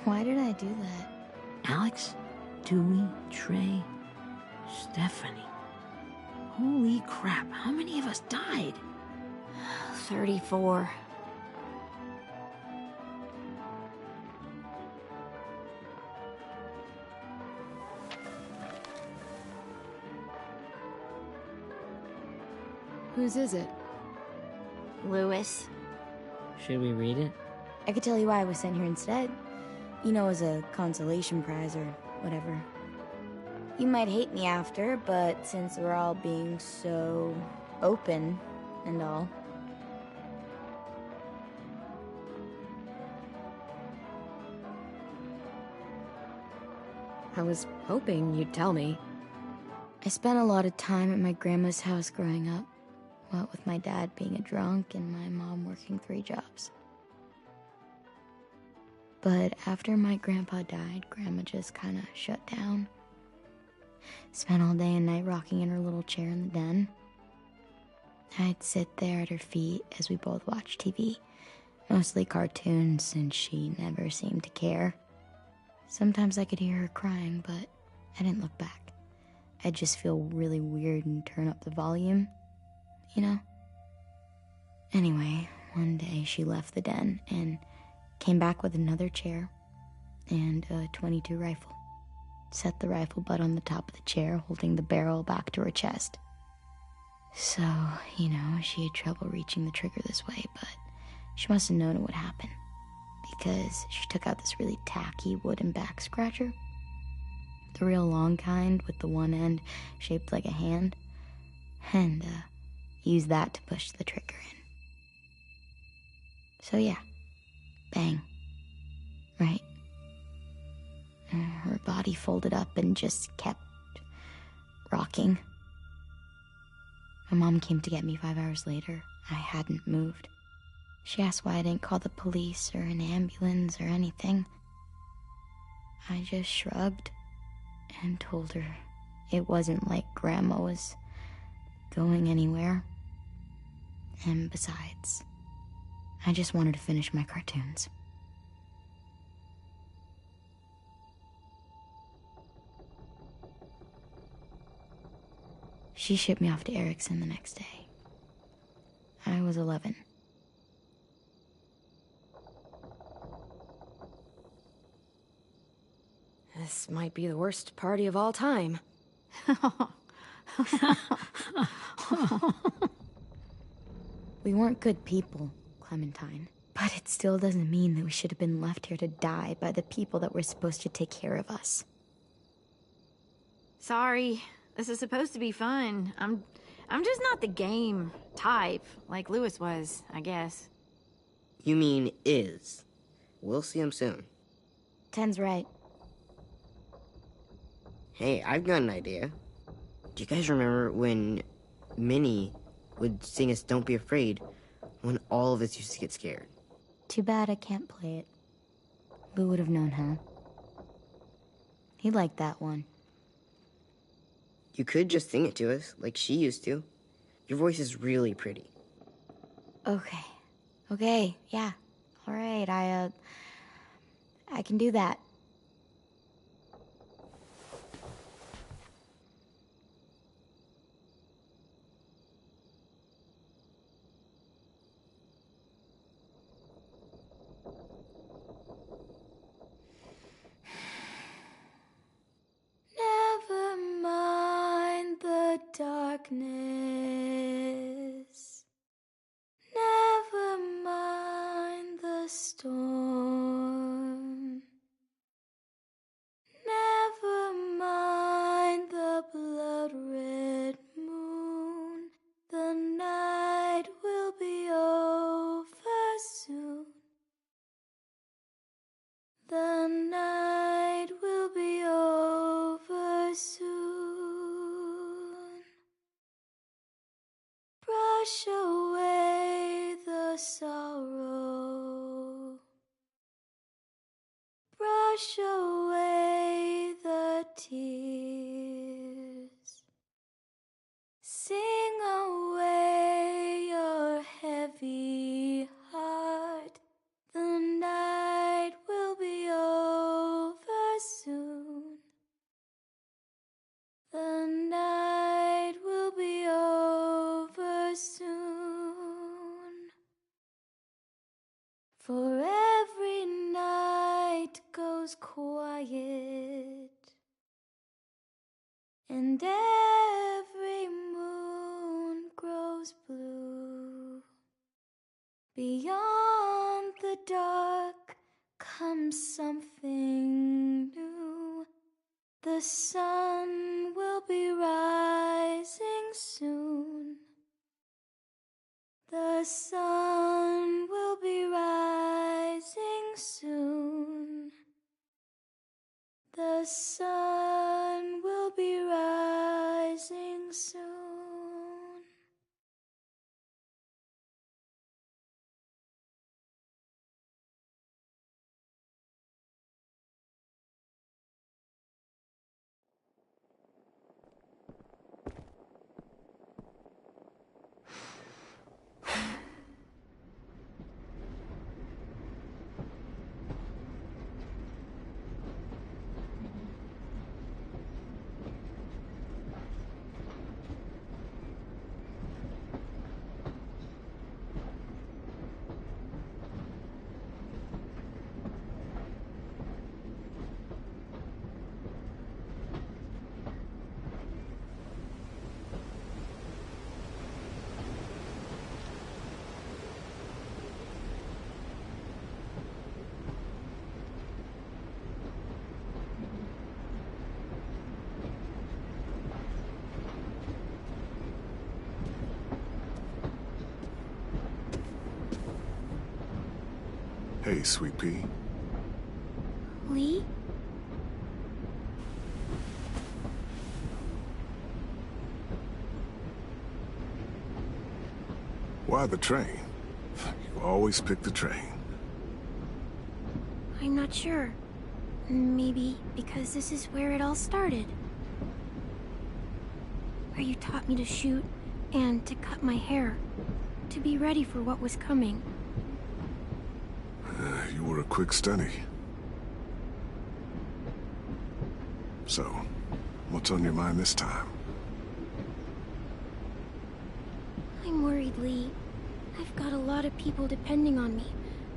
Why did I do that? Alex, Dewey, Trey, Stephanie. Holy crap, how many of us died? 34. Whose is it? Lewis. Should we read it? I could tell you why I was sent here instead. You know, as a consolation prize or whatever. You might hate me after, but since we're all being so open and all. I was hoping you'd tell me. I spent a lot of time at my grandma's house growing up. What with my dad being a drunk and my mom working 3 jobs. But after my grandpa died, Grandma just kind of shut down. Spent all day and night rocking in her little chair in the den. I'd sit there at her feet as we both watched TV. Mostly cartoons, and she never seemed to care. Sometimes I could hear her crying, but I didn't look back. I'd just feel really weird and turn up the volume, you know? Anyway, one day she left the den and came back with another chair and a .22 rifle. Set the rifle butt on the top of the chair, holding the barrel back to her chest. So, you know, she had trouble reaching the trigger this way, but she must have known it would happen, because she took out this really tacky wooden back scratcher. The real long kind with the one end shaped like a hand, and used that to push the trigger in. So yeah, bang, right? Her body folded up and just kept rocking. My mom came to get me 5 hours later. I hadn't moved. She asked why I didn't call the police or an ambulance or anything. I just shrugged and told her it wasn't like Grandma was going anywhere. And besides, I just wanted to finish my cartoons. She shipped me off to Erickson the next day. I was 11. This might be the worst party of all time. We weren't good people, Clementine. But it still doesn't mean that we should have been left here to die by the people that were supposed to take care of us. Sorry. This is supposed to be fun. I'm just not the game type, like Lewis was, I guess. You mean is. We'll see him soon. Ten's right. Hey, I've got an idea. Do you guys remember when Minnie would sing us Don't Be Afraid when all of us used to get scared? Too bad I can't play it. Lou would have known how. He liked that one. You could just sing it to us, like she used to. Your voice is really pretty. Okay, yeah. All right, I can do that. Never mind the darkness. Never mind the storm. Never mind the blood-red moon. The night will be over soon. The night will be over soon. Brush away the sorrow. Brush away the tears. Sing away your heavy heart. The night will be over soon. The night will be over soon. For every night goes quiet, and every moon grows blue. Beyond the dark comes something new. The sun will be rising soon. The sun will be rising soon. The sun will be rising soon. Hey, Sweet Pea. Lee? Why the train? You always pick the train. I'm not sure. Maybe because this is where it all started. Where you taught me to shoot and to cut my hair, to be ready for what was coming. You were a quick study. So, what's on your mind this time? I'm worried, Lee. I've got a lot of people depending on me,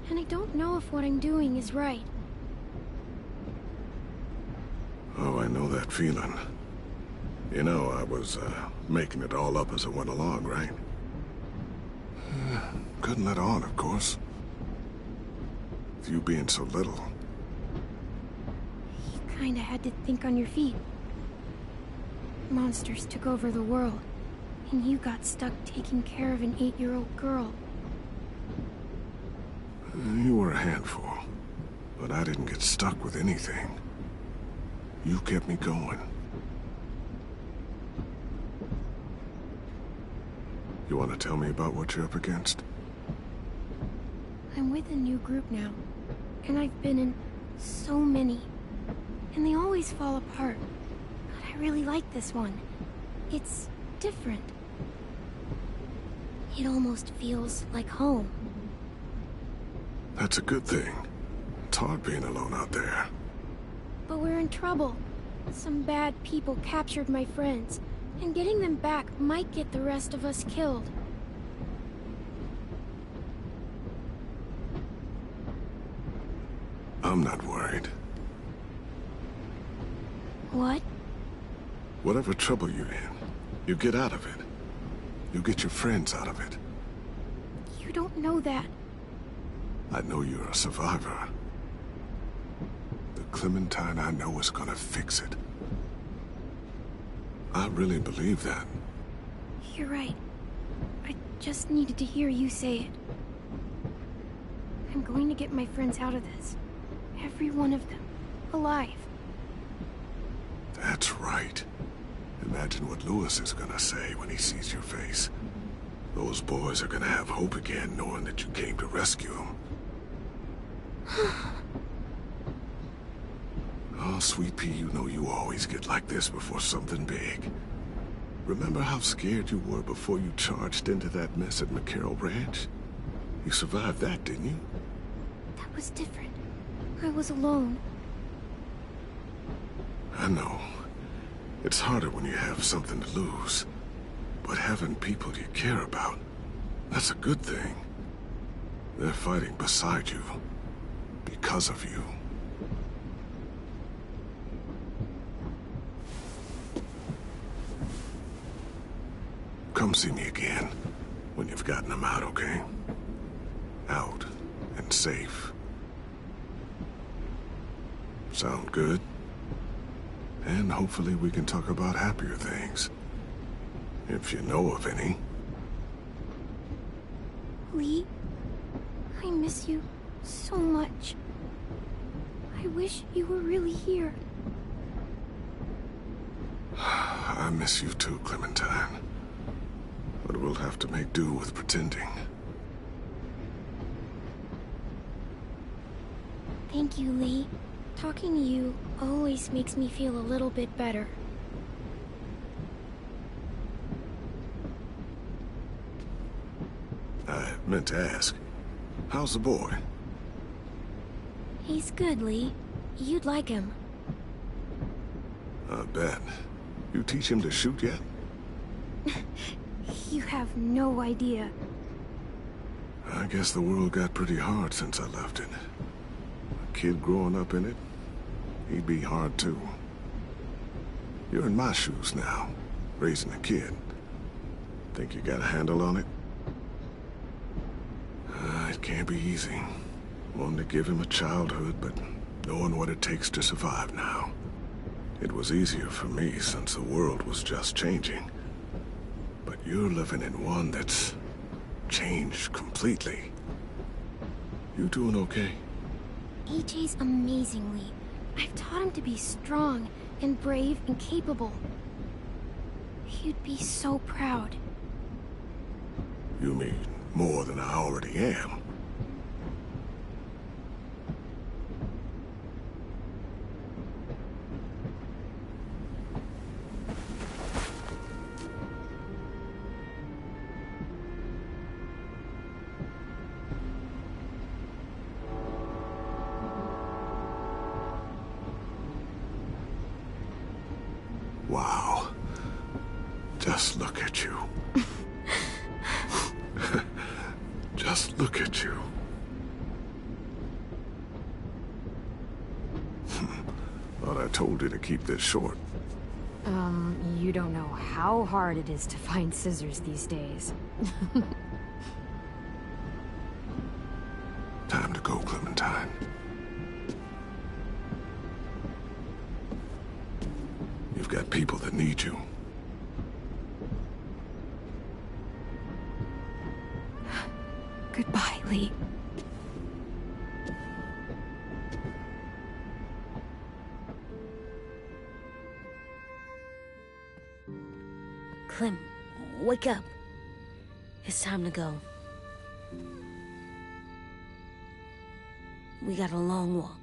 and I don't know if what I'm doing is right. Oh, I know that feeling. You know, I was, making it all up as I went along, right? Couldn't let on, of course. With you being so little. You kinda had to think on your feet. Monsters took over the world, and you got stuck taking care of an 8-year-old girl. You were a handful, but I didn't get stuck with anything. You kept me going. You want to tell me about what you're up against? I'm with a new group now, and I've been in so many, and they always fall apart. But I really like this one. It's different. It almost feels like home. That's a good thing. It's hard being alone out there. But we're in trouble. Some bad people captured my friends, and getting them back might get the rest of us killed. I'm not worried. What? Whatever trouble you're in, you get out of it. You get your friends out of it. You don't know that. I know you're a survivor. The Clementine I know is gonna fix it. I really believe that. You're right. I just needed to hear you say it. I'm going to get my friends out of this. Every one of them. Alive. That's right. Imagine what Lewis is gonna say when he sees your face. Those boys are gonna have hope again, knowing that you came to rescue them. Oh, Sweet Pea, you know you always get like this before something big. Remember how scared you were before you charged into that mess at McCarroll Ranch? You survived that, didn't you? That was different. I was alone. I know. It's harder when you have something to lose. But having people you care about, that's a good thing. They're fighting beside you. Because of you. Come see me again when you've gotten them out, okay? Out and safe. Sound good? And hopefully we can talk about happier things. If you know of any. Lee, I miss you so much. I wish you were really here. I miss you too, Clementine. But we'll have to make do with pretending. Thank you, Lee. Talking to you always makes me feel a little bit better. I meant to ask, how's the boy? He's good, Lee. You'd like him. I bet. You teach him to shoot yet? You have no idea. I guess the world got pretty hard since I left it. A kid growing up in it, he'd be hard too. You're in my shoes now, raising a kid. Think you got a handle on it? It can't be easy. Wanting to give him a childhood, but knowing what it takes to survive now. It was easier for me since the world was just changing. But you're living in one that's changed completely. You doing okay? AJ's amazing, Lee. I've taught him to be strong and brave and capable. He'd be so proud. You mean more than I already am? Wow. Just look at you. Just look at you. Thought I told you to keep this short. You don't know how hard it is to find scissors these days. Time to go, Clementine. You've got people that need you. Goodbye, Lee. Clem, wake up. It's time to go. We got a long walk.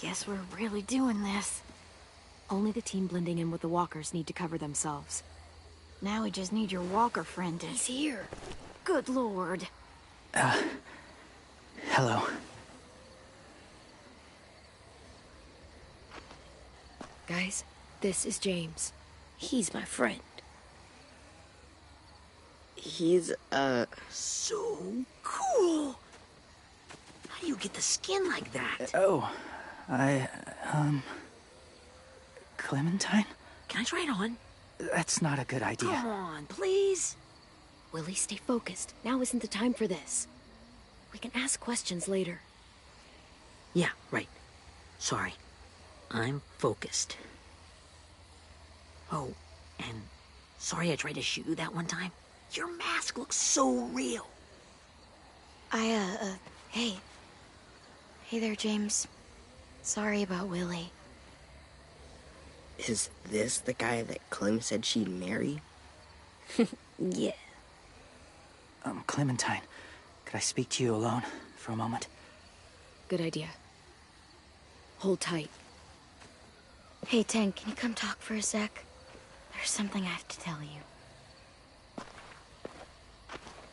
Guess we're really doing this. Only the team blending in with the walkers need to cover themselves. Now we just need your walker friend to... He's here. Good lord. Hello. Guys, this is James. He's my friend. He's, So cool! How do you get the skin like that? Clementine? Can I try it on? That's not a good idea. Come on, please. Willie, stay focused. Now isn't the time for this. We can ask questions later. Yeah, right. Sorry. I'm focused. Oh, and sorry I tried to shoot you that one time. Your mask looks so real. Hey. Hey there, James. Sorry about Willie. is this the guy that Clem said she'd marry? Yeah. Clementine, could I speak to you alone for a moment? Good idea. Hold tight. Hey, Tank, can you come talk for a sec? There's something I have to tell you.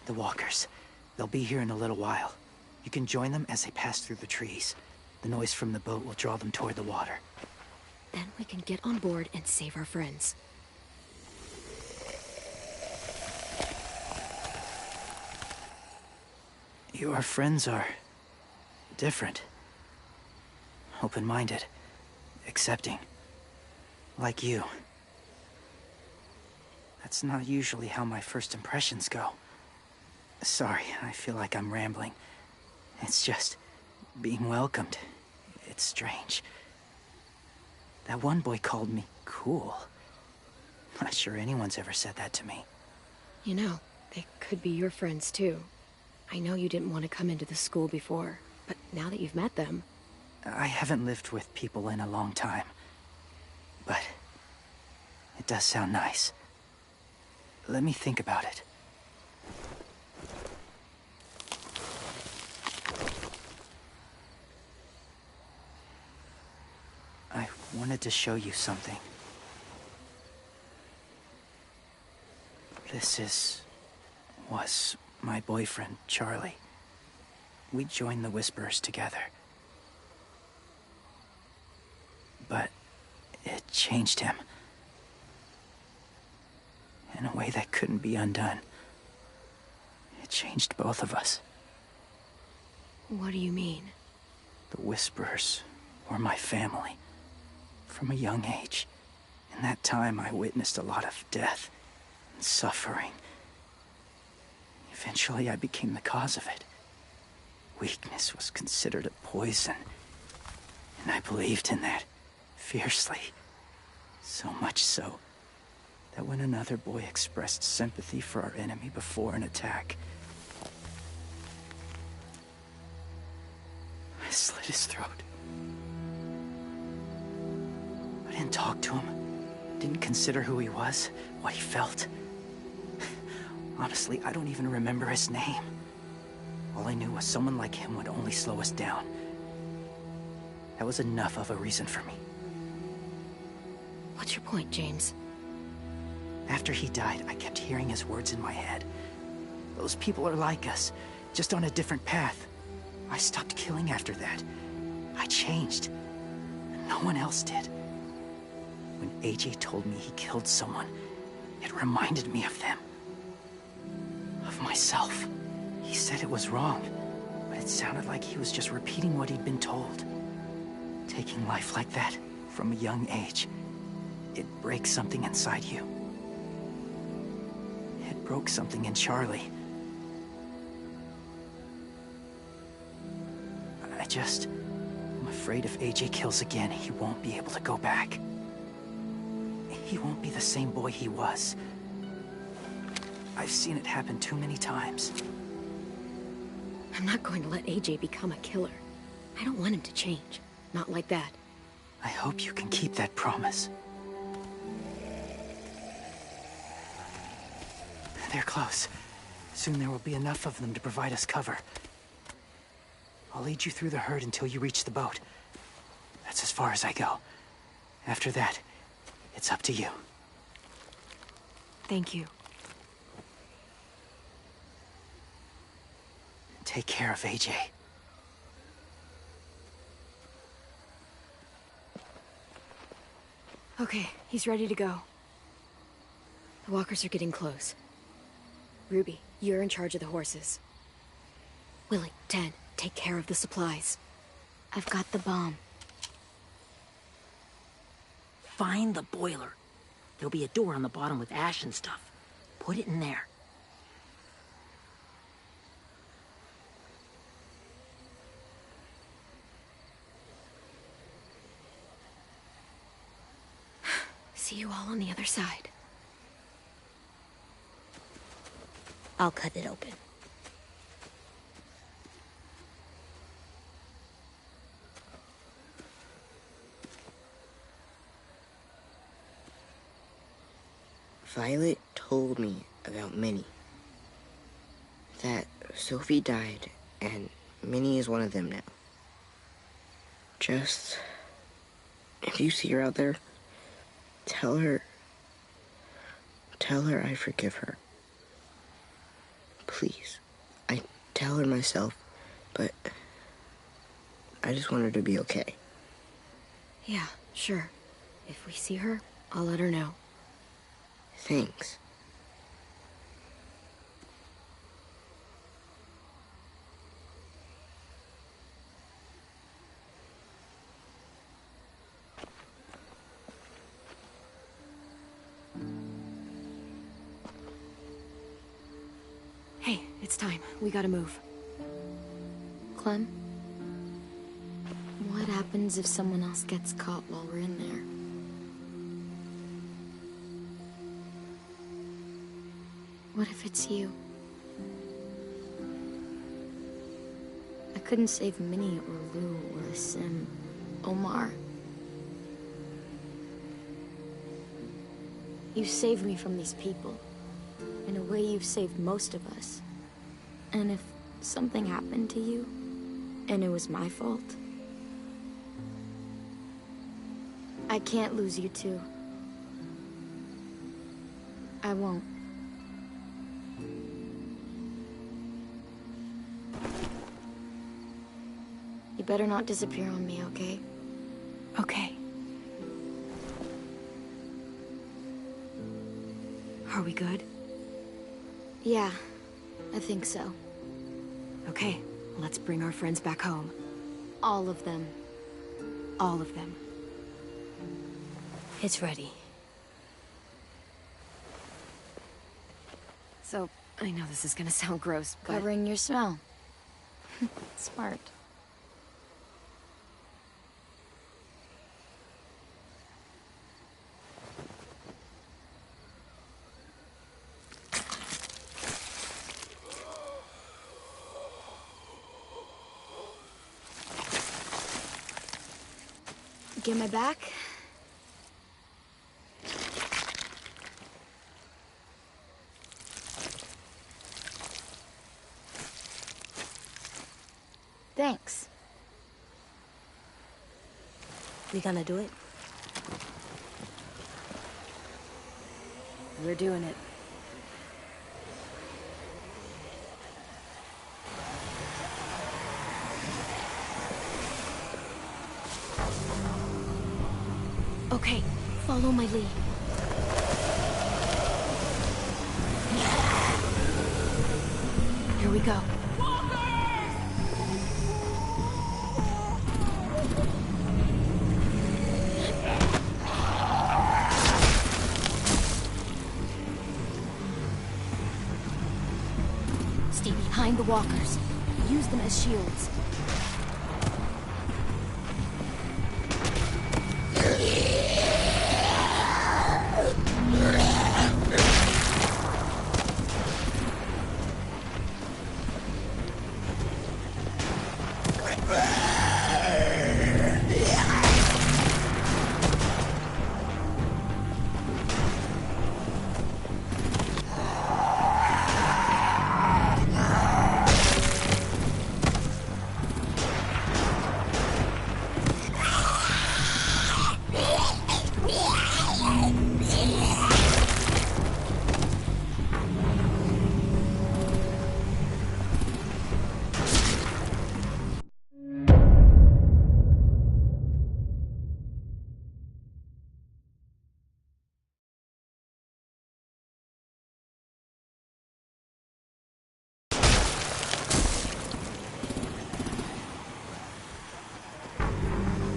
The walkers. They'll be here in a little while. You can join them as they pass through the trees. The noise from the boat will draw them toward the water. Then we can get on board and save our friends. Your friends are... different. Open-minded. Accepting. Like you. That's not usually how my first impressions go. Sorry, I feel like I'm rambling. It's just... being welcomed. It's strange. That one boy called me cool. Not sure anyone's ever said that to me. You know, they could be your friends too. I know you didn't want to come into the school before, but now that you've met them... I haven't lived with people in a long time. But... it does sound nice. Let me think about it. I wanted to show you something. This was my boyfriend, Charlie. We joined the Whisperers together. But it changed him. In a way that couldn't be undone. It changed both of us. What do you mean? The Whisperers were my family. From a young age. In that time, I witnessed a lot of death and suffering. Eventually, I became the cause of it. Weakness was considered a poison. And I believed in that fiercely. So much so that when another boy expressed sympathy for our enemy before an attack, I slit his throat. I didn't talk to him. Didn't consider who he was, what he felt. Honestly, I don't even remember his name. All I knew was someone like him would only slow us down. That was enough of a reason for me. What's your point, James? After he died, I kept hearing his words in my head. Those people are like us, just on a different path. I stopped killing after that. I changed. And no one else did. When AJ told me he killed someone, it reminded me of them. Of myself. He said it was wrong, but it sounded like he was just repeating what he'd been told. Taking life like that, from a young age, it breaks something inside you. It broke something in Charlie. I'm afraid if AJ kills again, he won't be able to go back. He won't be the same boy he was. I've seen it happen too many times. I'm not going to let AJ become a killer. I don't want him to change. Not like that. I hope you can keep that promise. They're close. Soon there will be enough of them to provide us cover. I'll lead you through the herd until you reach the boat. That's as far as I go. After that, it's up to you. Thank you. Take care of AJ. Okay, he's ready to go. The walkers are getting close. Ruby, you're in charge of the horses. Willie, Ted, take care of the supplies. I've got the bomb. Find the boiler. There'll be a door on the bottom with ash and stuff. Put it in there. See you all on the other side. I'll cut it open. Violet told me about Minnie. That Sophie died, and Minnie is one of them now. Just... if you see her out there, tell her I forgive her. Please. I tell her myself, but I just want her to be okay. Yeah, sure. If we see her, I'll let her know. Thanks. Hey, it's time. We gotta move. Clem? What happens if someone else gets caught while we're in there? What if it's you? I couldn't save Minnie or Lou or Sim, Omar. You saved me from these people. In a way, you've saved most of us. And if something happened to you, and it was my fault, I can't lose you too. I won't. You better not disappear on me, okay? Okay. Are we good? Yeah, I think so. Okay, let's bring our friends back home. All of them. All of them. It's ready. So, I know this is gonna sound gross, but... Covering your smell. Smart. Get my back? Thanks. We gonna do it? We're doing it. Okay, follow my lead. Here we go. Stay behind the walkers. Use them as shields.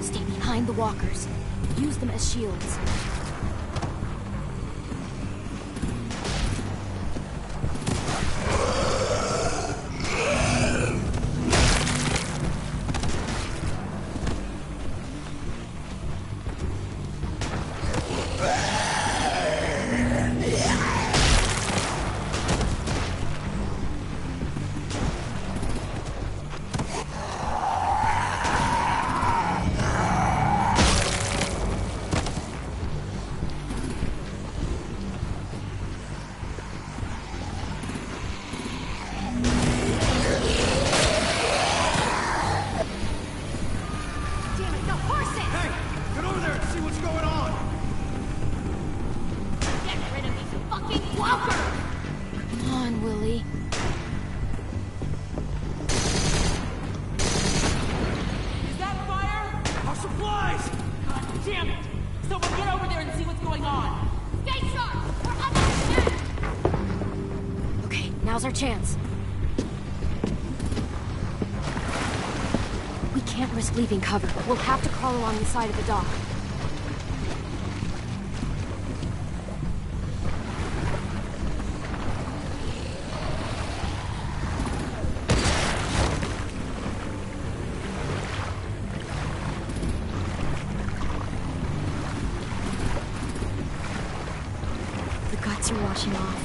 Stay behind the walkers. Use them as shields. Now's our chance. We can't risk leaving cover. We'll have to crawl along the side of the dock. The guts are washing off.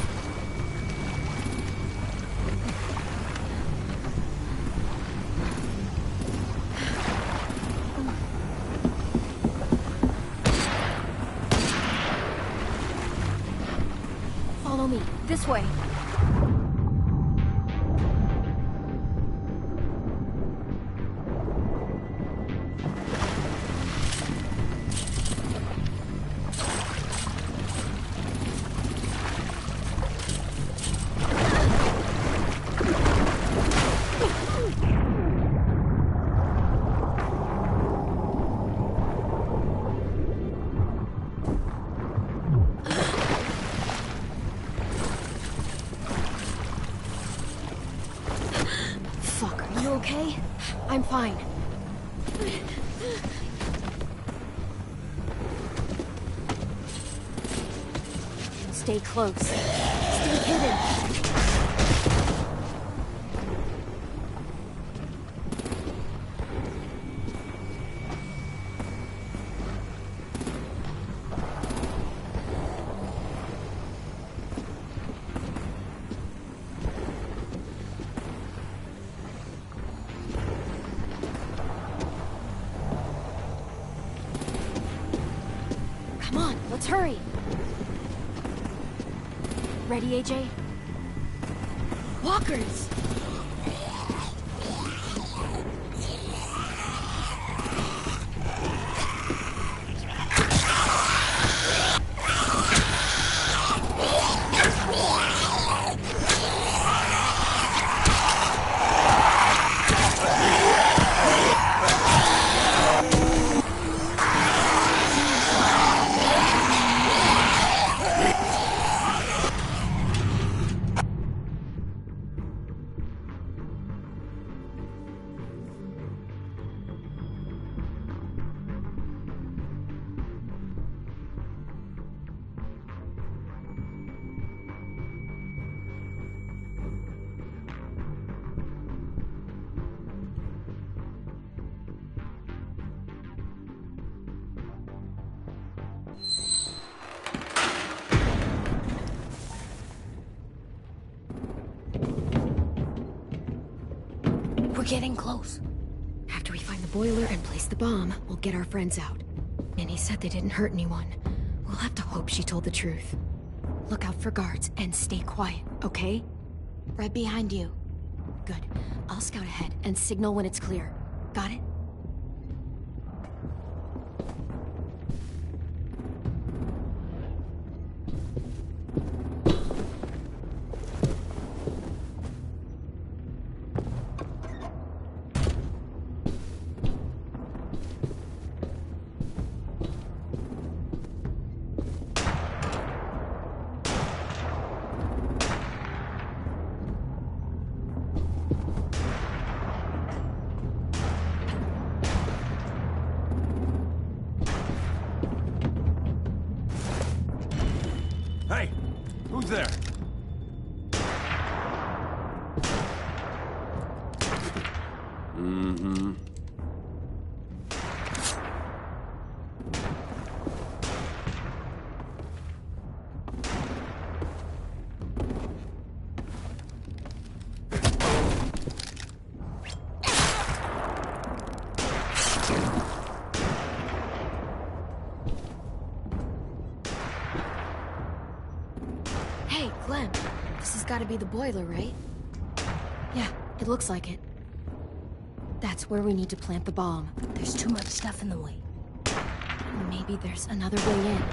Follow me. This way. okay? I'm fine. Stay close. Stay hidden. Come on, let's hurry. Ready, AJ? Walkers! We're getting close. After we find the boiler and place the bomb, we'll get our friends out. And he said they didn't hurt anyone. We'll have to hope she told the truth. Look out for guards and stay quiet, okay? Right behind you. Good. I'll scout ahead and signal when it's clear. Got it? Hey, who's there? Mm-hmm. Hey, Clem. This has got to be the boiler, right? Yeah, it looks like it. That's where we need to plant the bomb. There's too much stuff in the way. Maybe there's another way in.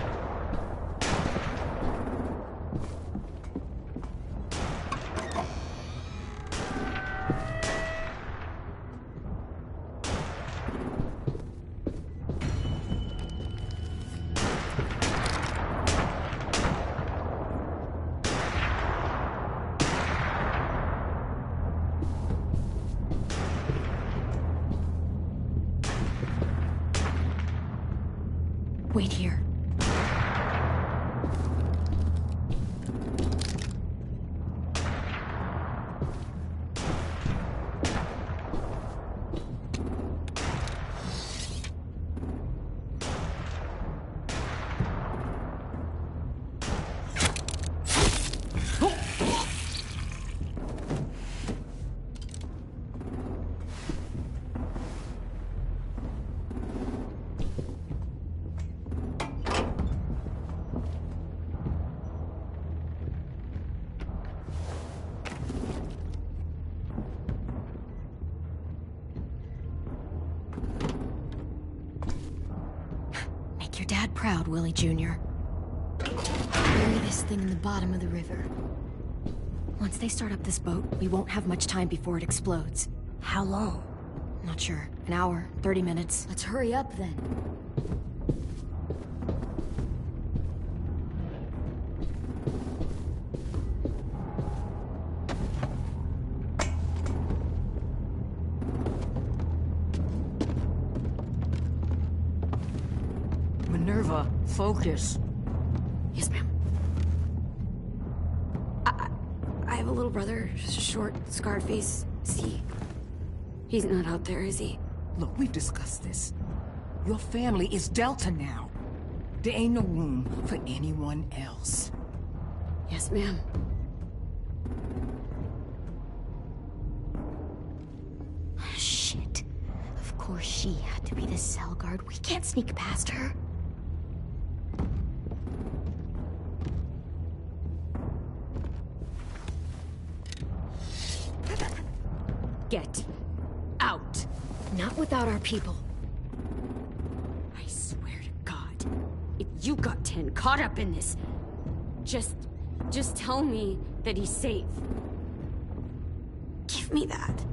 Wait here. Your dad proud, Willie Jr. Bury this thing in the bottom of the river. Once they start up this boat, we won't have much time before it explodes. How long? Not sure. An hour, 30 minutes. Let's hurry up then. Ava, focus. Yes, ma'am. I have a little brother, short, scarred face. He's not out there, is he? Look, we've discussed this. Your family is Delta now. There ain't no room for anyone else. Yes, ma'am. Shit. Of course she had to be the cell guard. We can't sneak past her. Get out. Not without our people. I swear to God, if you got 10 caught up in this, just tell me that he's safe. Give me that.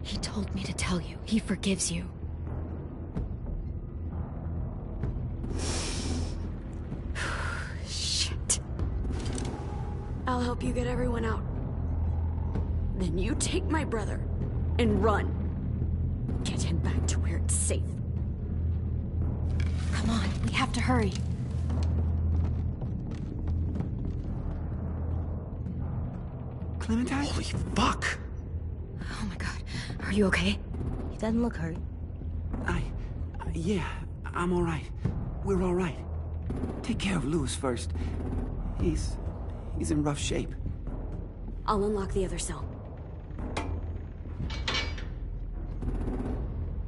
He told me to tell you. He forgives you. Shit. I'll help you get everyone out. Then you take my brother and run. Get him back to where it's safe. Come on, we have to hurry. Clementine? Holy fuck! Oh my God. Are you okay? He doesn't look hurt. Yeah, I'm alright. We're alright. Take care of Louis first. He's in rough shape. I'll unlock the other cell.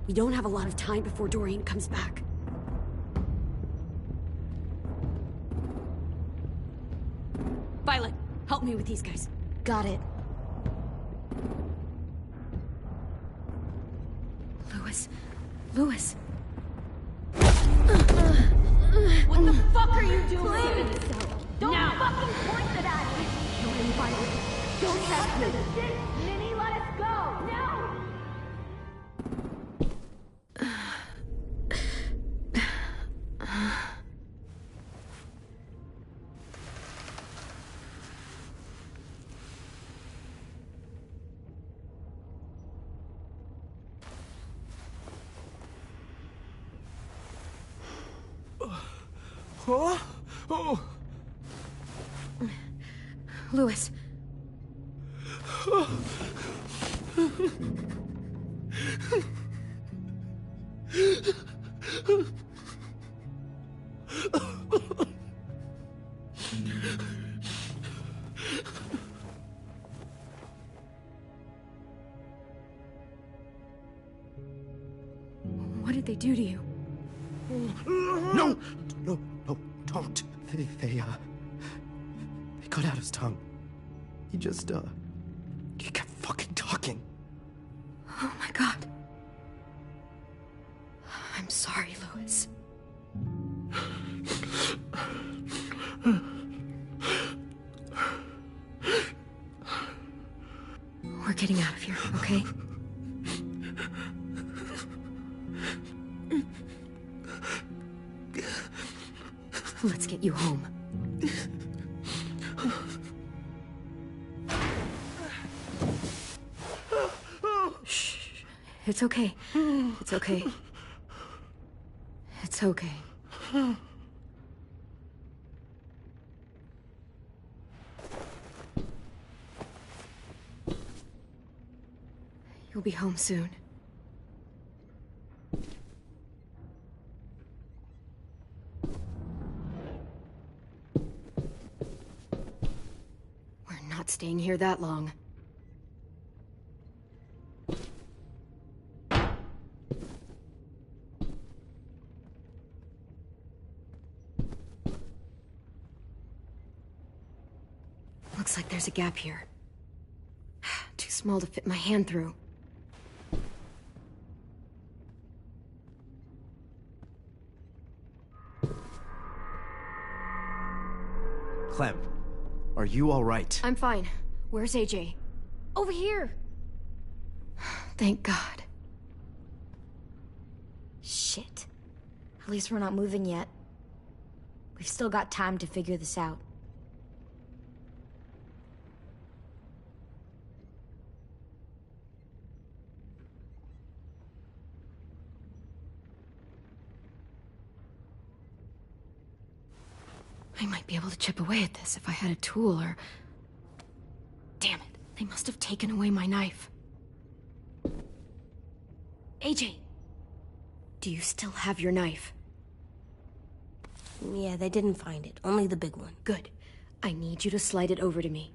We don't have a lot of time before Dorian comes back. Violet, help me with these guys. Got it. Louis. What the fuck are you doing? Don't fucking point it at me! Kill him, Violet. Don't test me. Minnie, let us go! No! Oh! Oh! Louis. What did they do to you? No! No, don't. They cut out his tongue. He kept fucking talking. Oh my God. I'm sorry, Louis. We're getting out of here, okay? Let's get you home. Shh. It's okay. It's okay. It's okay. You'll be home soon. We're not staying here that long. Looks like there's a gap here. Too small to fit my hand through. Clem, are you all right? I'm fine. Where's AJ? Over here! Thank God. Shit. At least we're not moving yet. We've still got time to figure this out. I might be able to chip away at this if I had a tool or... Damn it, they must have taken away my knife. AJ, do you still have your knife? Yeah, they didn't find it. Only the big one. Good. I need you to slide it over to me.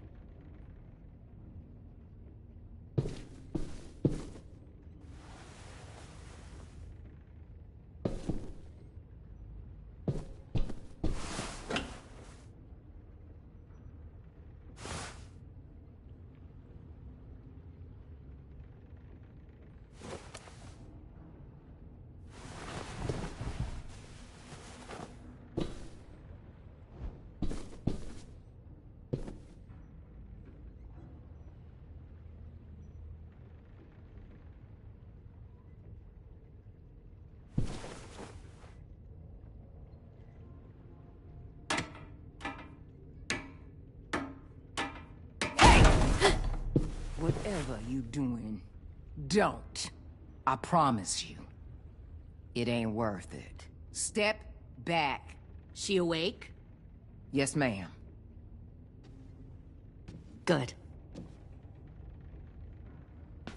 Whatever you doing, don't. I promise you. It ain't worth it. Step back. She awake? Yes, ma'am. Good.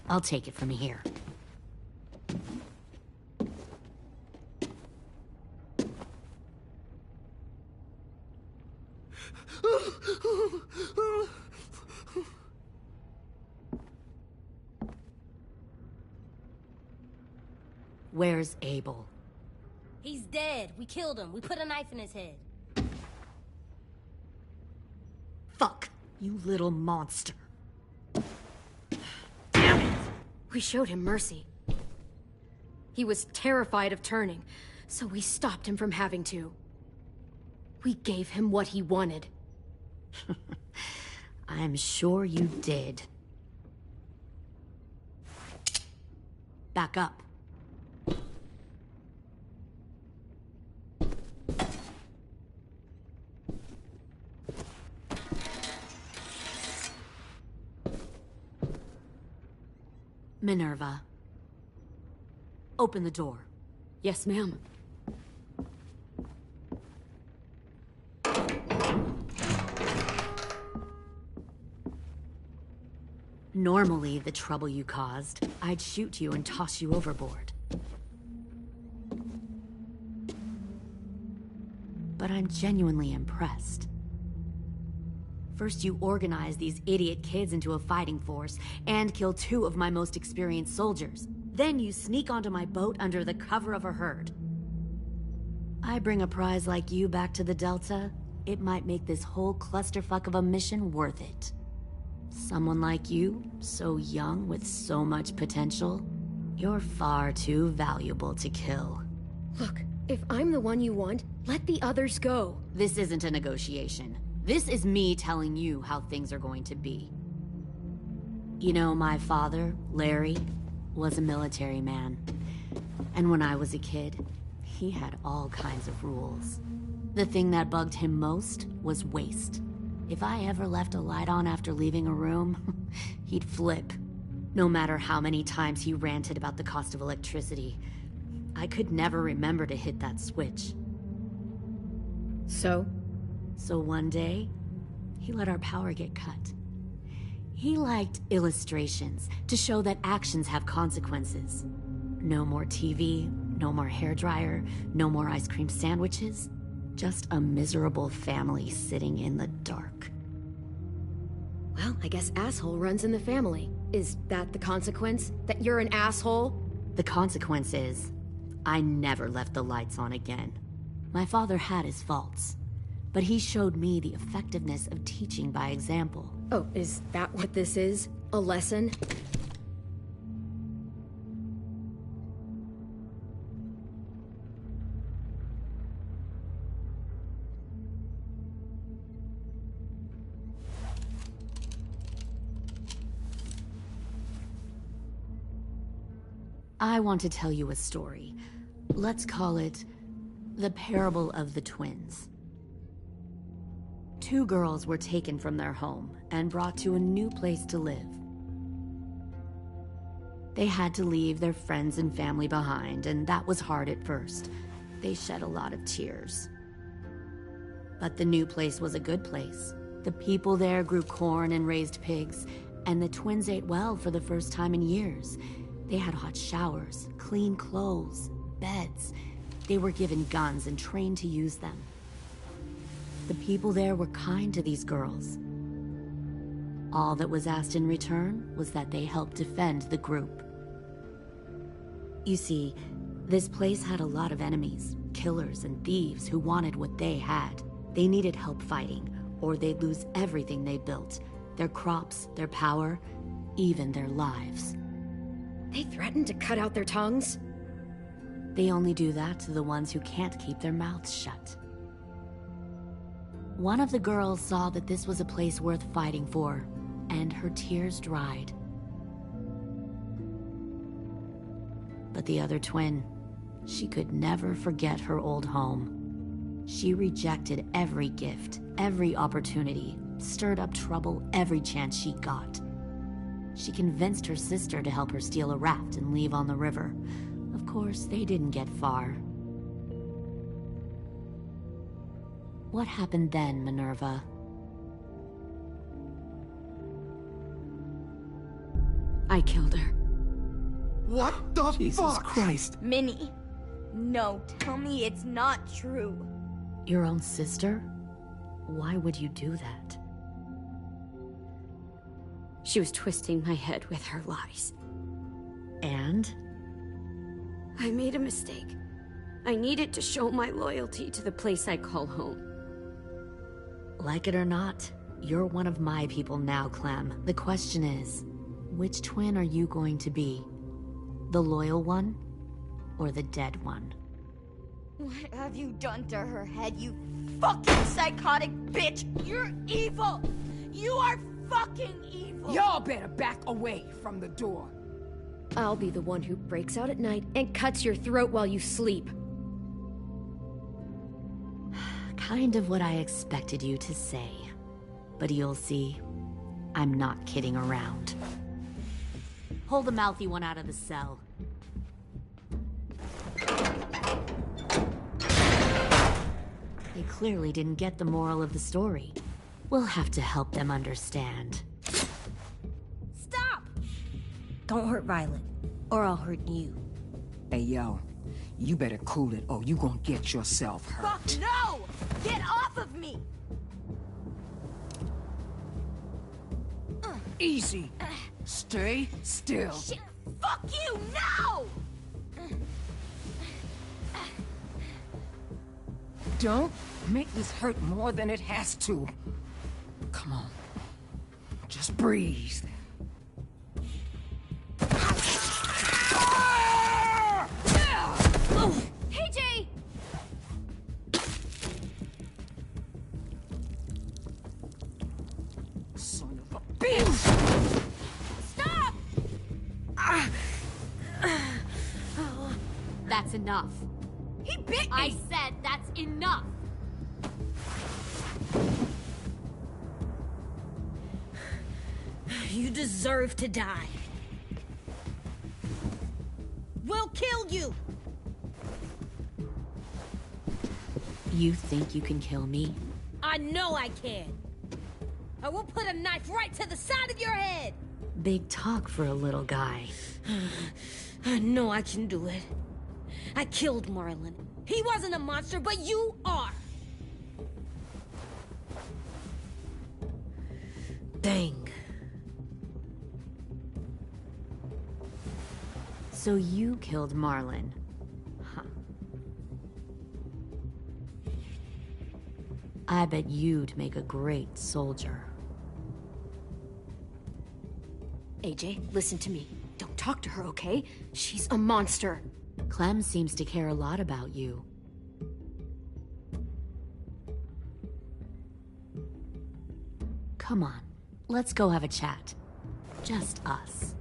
I'll take it from here. Where's Abel? He's dead. We killed him. We put a knife in his head. Fuck, you little monster. Damn it! We showed him mercy. He was terrified of turning, so we stopped him from having to. We gave him what he wanted. I'm sure you did. Back up. Minerva. Open the door. Yes, ma'am. Normally, the trouble you caused, I'd shoot you and toss you overboard. But I'm genuinely impressed. First, you organize these idiot kids into a fighting force and kill 2 of my most experienced soldiers. Then you sneak onto my boat under the cover of a herd. I bring a prize like you back to the Delta, it might make this whole clusterfuck of a mission worth it. Someone like you, so young with so much potential, you're far too valuable to kill. Look, if I'm the one you want, let the others go. This isn't a negotiation. This is me telling you how things are going to be. You know, my father, Larry, was a military man. And when I was a kid, he had all kinds of rules. The thing that bugged him most was waste. If I ever left a light on after leaving a room, he'd flip. No matter how many times he ranted about the cost of electricity, I could never remember to hit that switch. So one day, he let our power get cut. He liked illustrations to show that actions have consequences. No more TV, no more hairdryer, no more ice cream sandwiches. Just a miserable family sitting in the dark. Well, I guess asshole runs in the family. Is that the consequence? That you're an asshole? The consequence is, I never left the lights on again. My father had his faults, but he showed me the effectiveness of teaching by example. Oh, is that what this is? A lesson? I want to tell you a story. Let's call it the Parable of the Twins. 2 girls were taken from their home and brought to a new place to live. They had to leave their friends and family behind, and that was hard at first. They shed a lot of tears. But the new place was a good place. The people there grew corn and raised pigs, and the twins ate well for the first time in years. They had hot showers, clean clothes, beds. They were given guns and trained to use them. The people there were kind to these girls. All that was asked in return was that they help defend the group. You see, this place had a lot of enemies, killers and thieves who wanted what they had. They needed help fighting, or they'd lose everything they built. Their crops, their power, even their lives. They threatened to cut out their tongues? They only do that to the ones who can't keep their mouths shut. One of the girls saw that this was a place worth fighting for, and her tears dried. But the other twin, she could never forget her old home. She rejected every gift, every opportunity, stirred up trouble every chance she got. She convinced her sister to help her steal a raft and leave on the river. Of course, they didn't get far. What happened then, Minerva? I killed her. What the Jesus Christ? Minnie, no, tell me it's not true. Your own sister? Why would you do that? She was twisting my head with her lies. And? I made a mistake. I needed to show my loyalty to the place I call home. Like it or not, you're one of my people now, Clem. The question is, which twin are you going to be? The loyal one, or the dead one? What have you done to her head, you fucking psychotic bitch? You're evil! You are fucking evil! Y'all better back away from the door. I'll be the one who breaks out at night and cuts your throat while you sleep. Kind of what I expected you to say. But you'll see, I'm not kidding around. Pull the mouthy one out of the cell. They clearly didn't get the moral of the story. We'll have to help them understand. Stop! Don't hurt Violet, or I'll hurt you. Hey, yo. You better cool it, or you gonna get yourself hurt. Fuck no! Get off of me! Easy. Stay still. Shit! Fuck you! No! Don't make this hurt more than it has to. Come on. Just breathe. Hey, Jay! Son of a bitch! Stop! That's enough. He bit me! I said that's enough! You deserve to die. We'll kill you! You think you can kill me? I know I can. I will put a knife right to the side of your head. Big talk for a little guy. I know I can do it. I killed Marlon. He wasn't a monster, but you are. Dang. So you killed Marlon. Huh. I bet you'd make a great soldier. AJ, listen to me. Don't talk to her, okay? She's a monster. Clem seems to care a lot about you. Come on, let's go have a chat. Just us.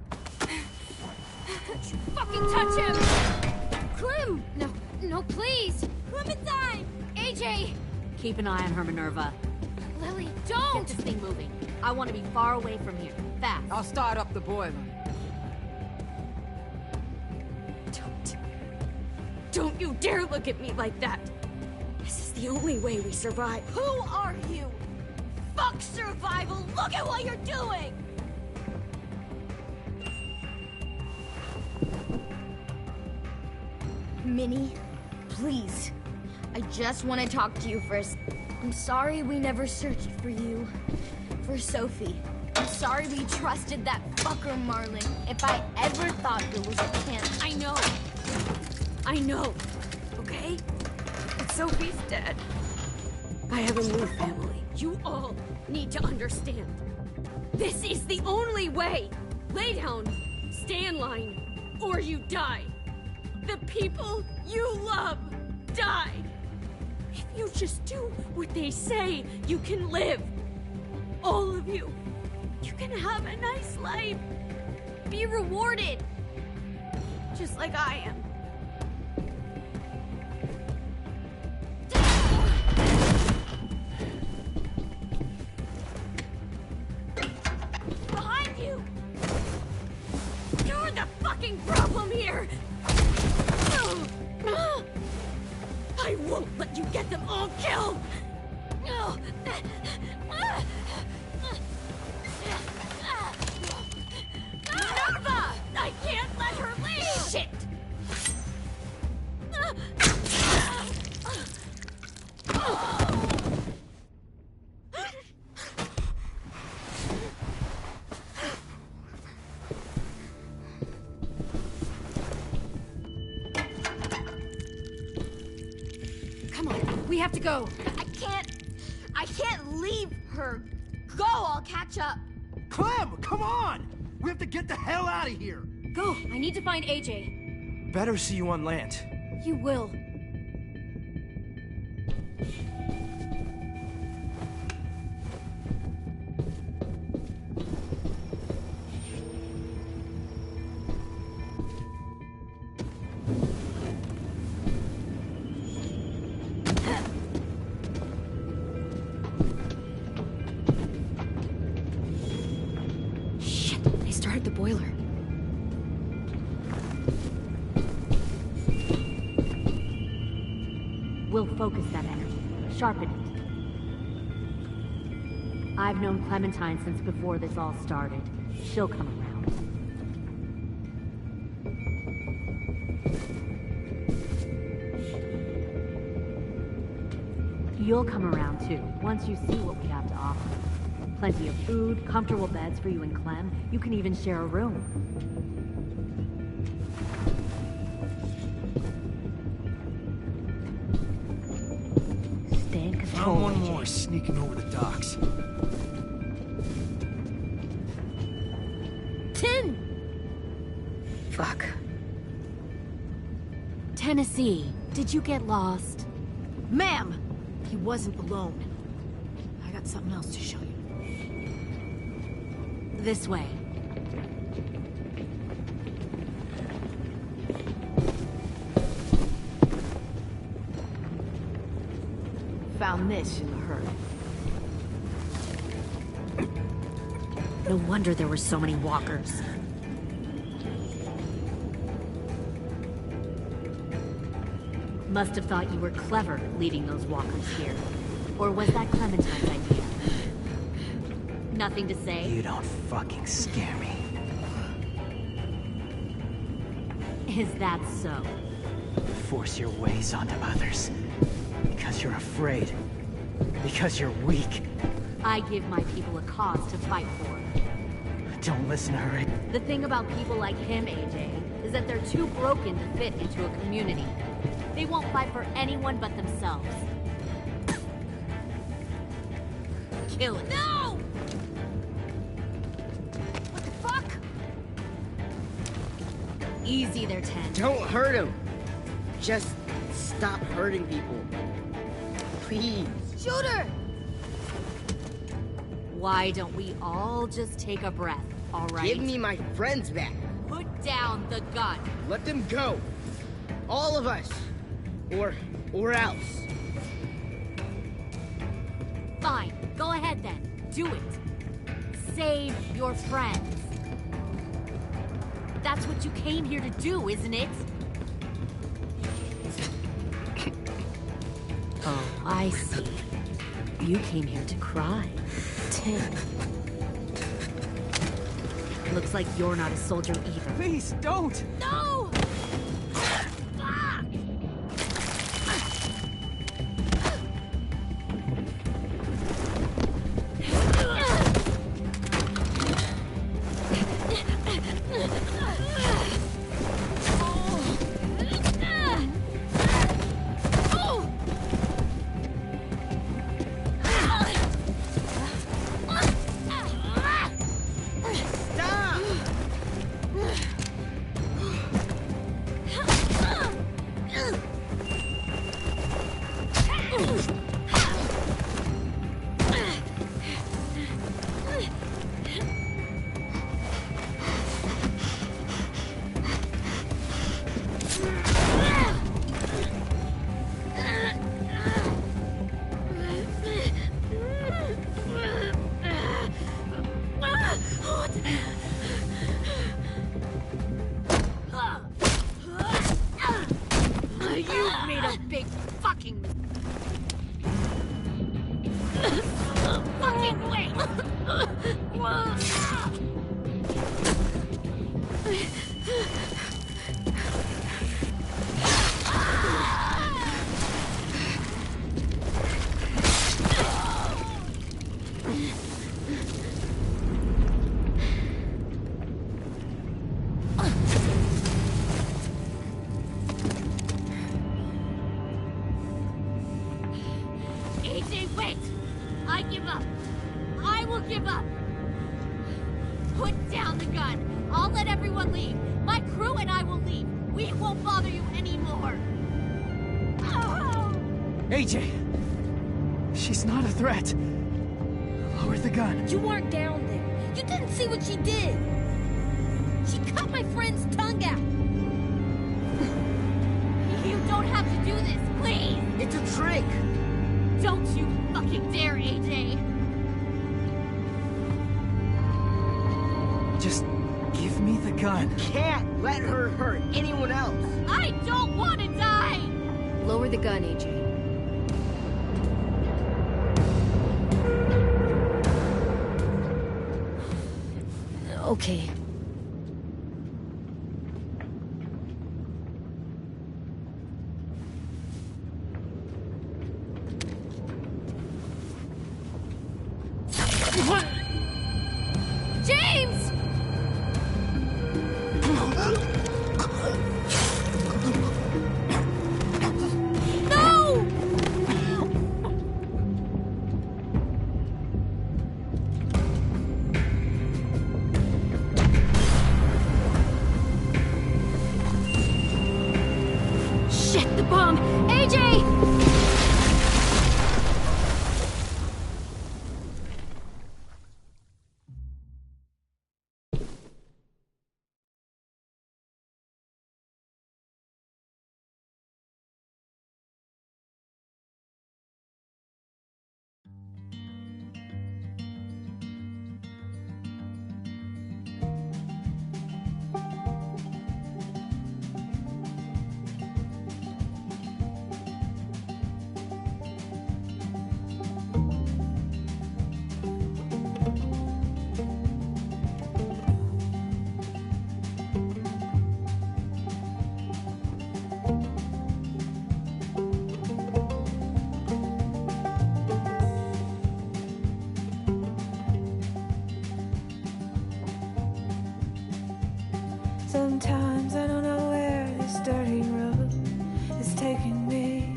Fucking touch him! Clem! No, no, please! Clementine! AJ! Keep an eye on her, Minerva. Lily, Get don't! this thing moving. I want to be far away from here. Fast. I'll start up the boiler. Don't you dare look at me like that! This is the the only way we survive. Who are you? Fuck survival! Look at what you're doing! Minnie, please. I just want to talk to you first. I'm sorry we never searched for you. For Sophie. I'm sorry we trusted that fucker Marlin. If I ever thought there was a chance. I know. I know. Okay? But Sophie's dead. I have a new family. You all need to understand. This is the only way. Lay down, stay in line, or you die. The people you love die. If you just do what they say, you can live. All of you. You can have a nice life. Be rewarded. Just like I am. Behind you! You're the fucking problem here! I won't let you get them all killed! Minerva! I can't let her leave! Shit! Come on, we have to go. I can't leave her. Go, I'll catch up. Clem, come on! We have to get the hell out of here! Go! I need to find AJ. Better see you on land. You will. The boiler. We'll focus that energy, sharpen it. I've known Clementine since before this all started. She'll come around. You'll come around too, once you see what we have to offer. Plenty of food, comfortable beds for you and Clem. You can even share a room. Stay in control. Found one more sneaking over the docks. 10! Fuck. Tennessee, did you get lost? Ma'am! He wasn't alone. I got something else to show you. This way. Found this in the herd. No wonder there were so many walkers. Must have thought you were clever leading those walkers here. Or was that Clementine's idea? Nothing to say? You don't fucking scare me. Is that so? Force your ways onto others. Because you're afraid. Because you're weak. I give my people a cause to fight for. Don't listen to her. The thing about people like him, AJ, is that they're too broken to fit into a community. They won't fight for anyone but themselves. Kill it. No! Easy there, 10. Don't hurt him. Just stop hurting people. Please. Shoot her! Why don't we all just take a breath, all right? Give me my friends back. Put down the gun. Let them go. All of us. Or else. Fine. Go ahead then. Do it. Save your friends. That's what you came here to do, isn't it? Oh. I see. You came here to cry. Tin. Looks like you're not a soldier either. Please, don't! No! You made a big fucking fucking wait! AJ, wait! I give up. I will give up. Put down the gun. I'll let everyone leave. My crew and I will leave. We won't bother you anymore. AJ! She's not a threat. Lower the gun. You weren't down there. You didn't see what she did. She cut my friend's tongue out. You don't have to do this, please! It's a trick! Don't you fucking dare, AJ! Just give me the gun. Can't let her hurt anyone else! I don't want to die! Lower the gun, AJ. Okay. James! No! Shit, the bomb! AJ! Sometimes I don't know where this dirty road is taking me.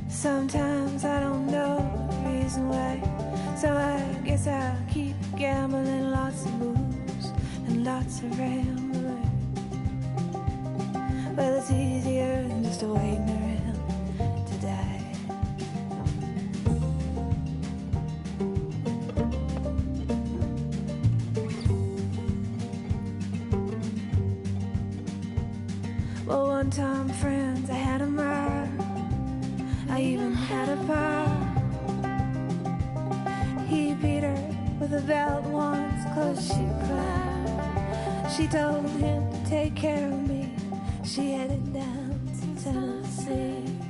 Sometimes I don't know the reason why. So I guess I'll keep gambling, lots of moves and lots of rambling. Well, it's easier than just waiting around to die. Well, one time, friends, I had a mile. I even had a pal. He beat her with a belt once, 'cause she cried. She told him to take care of me. She headed down to Tennessee.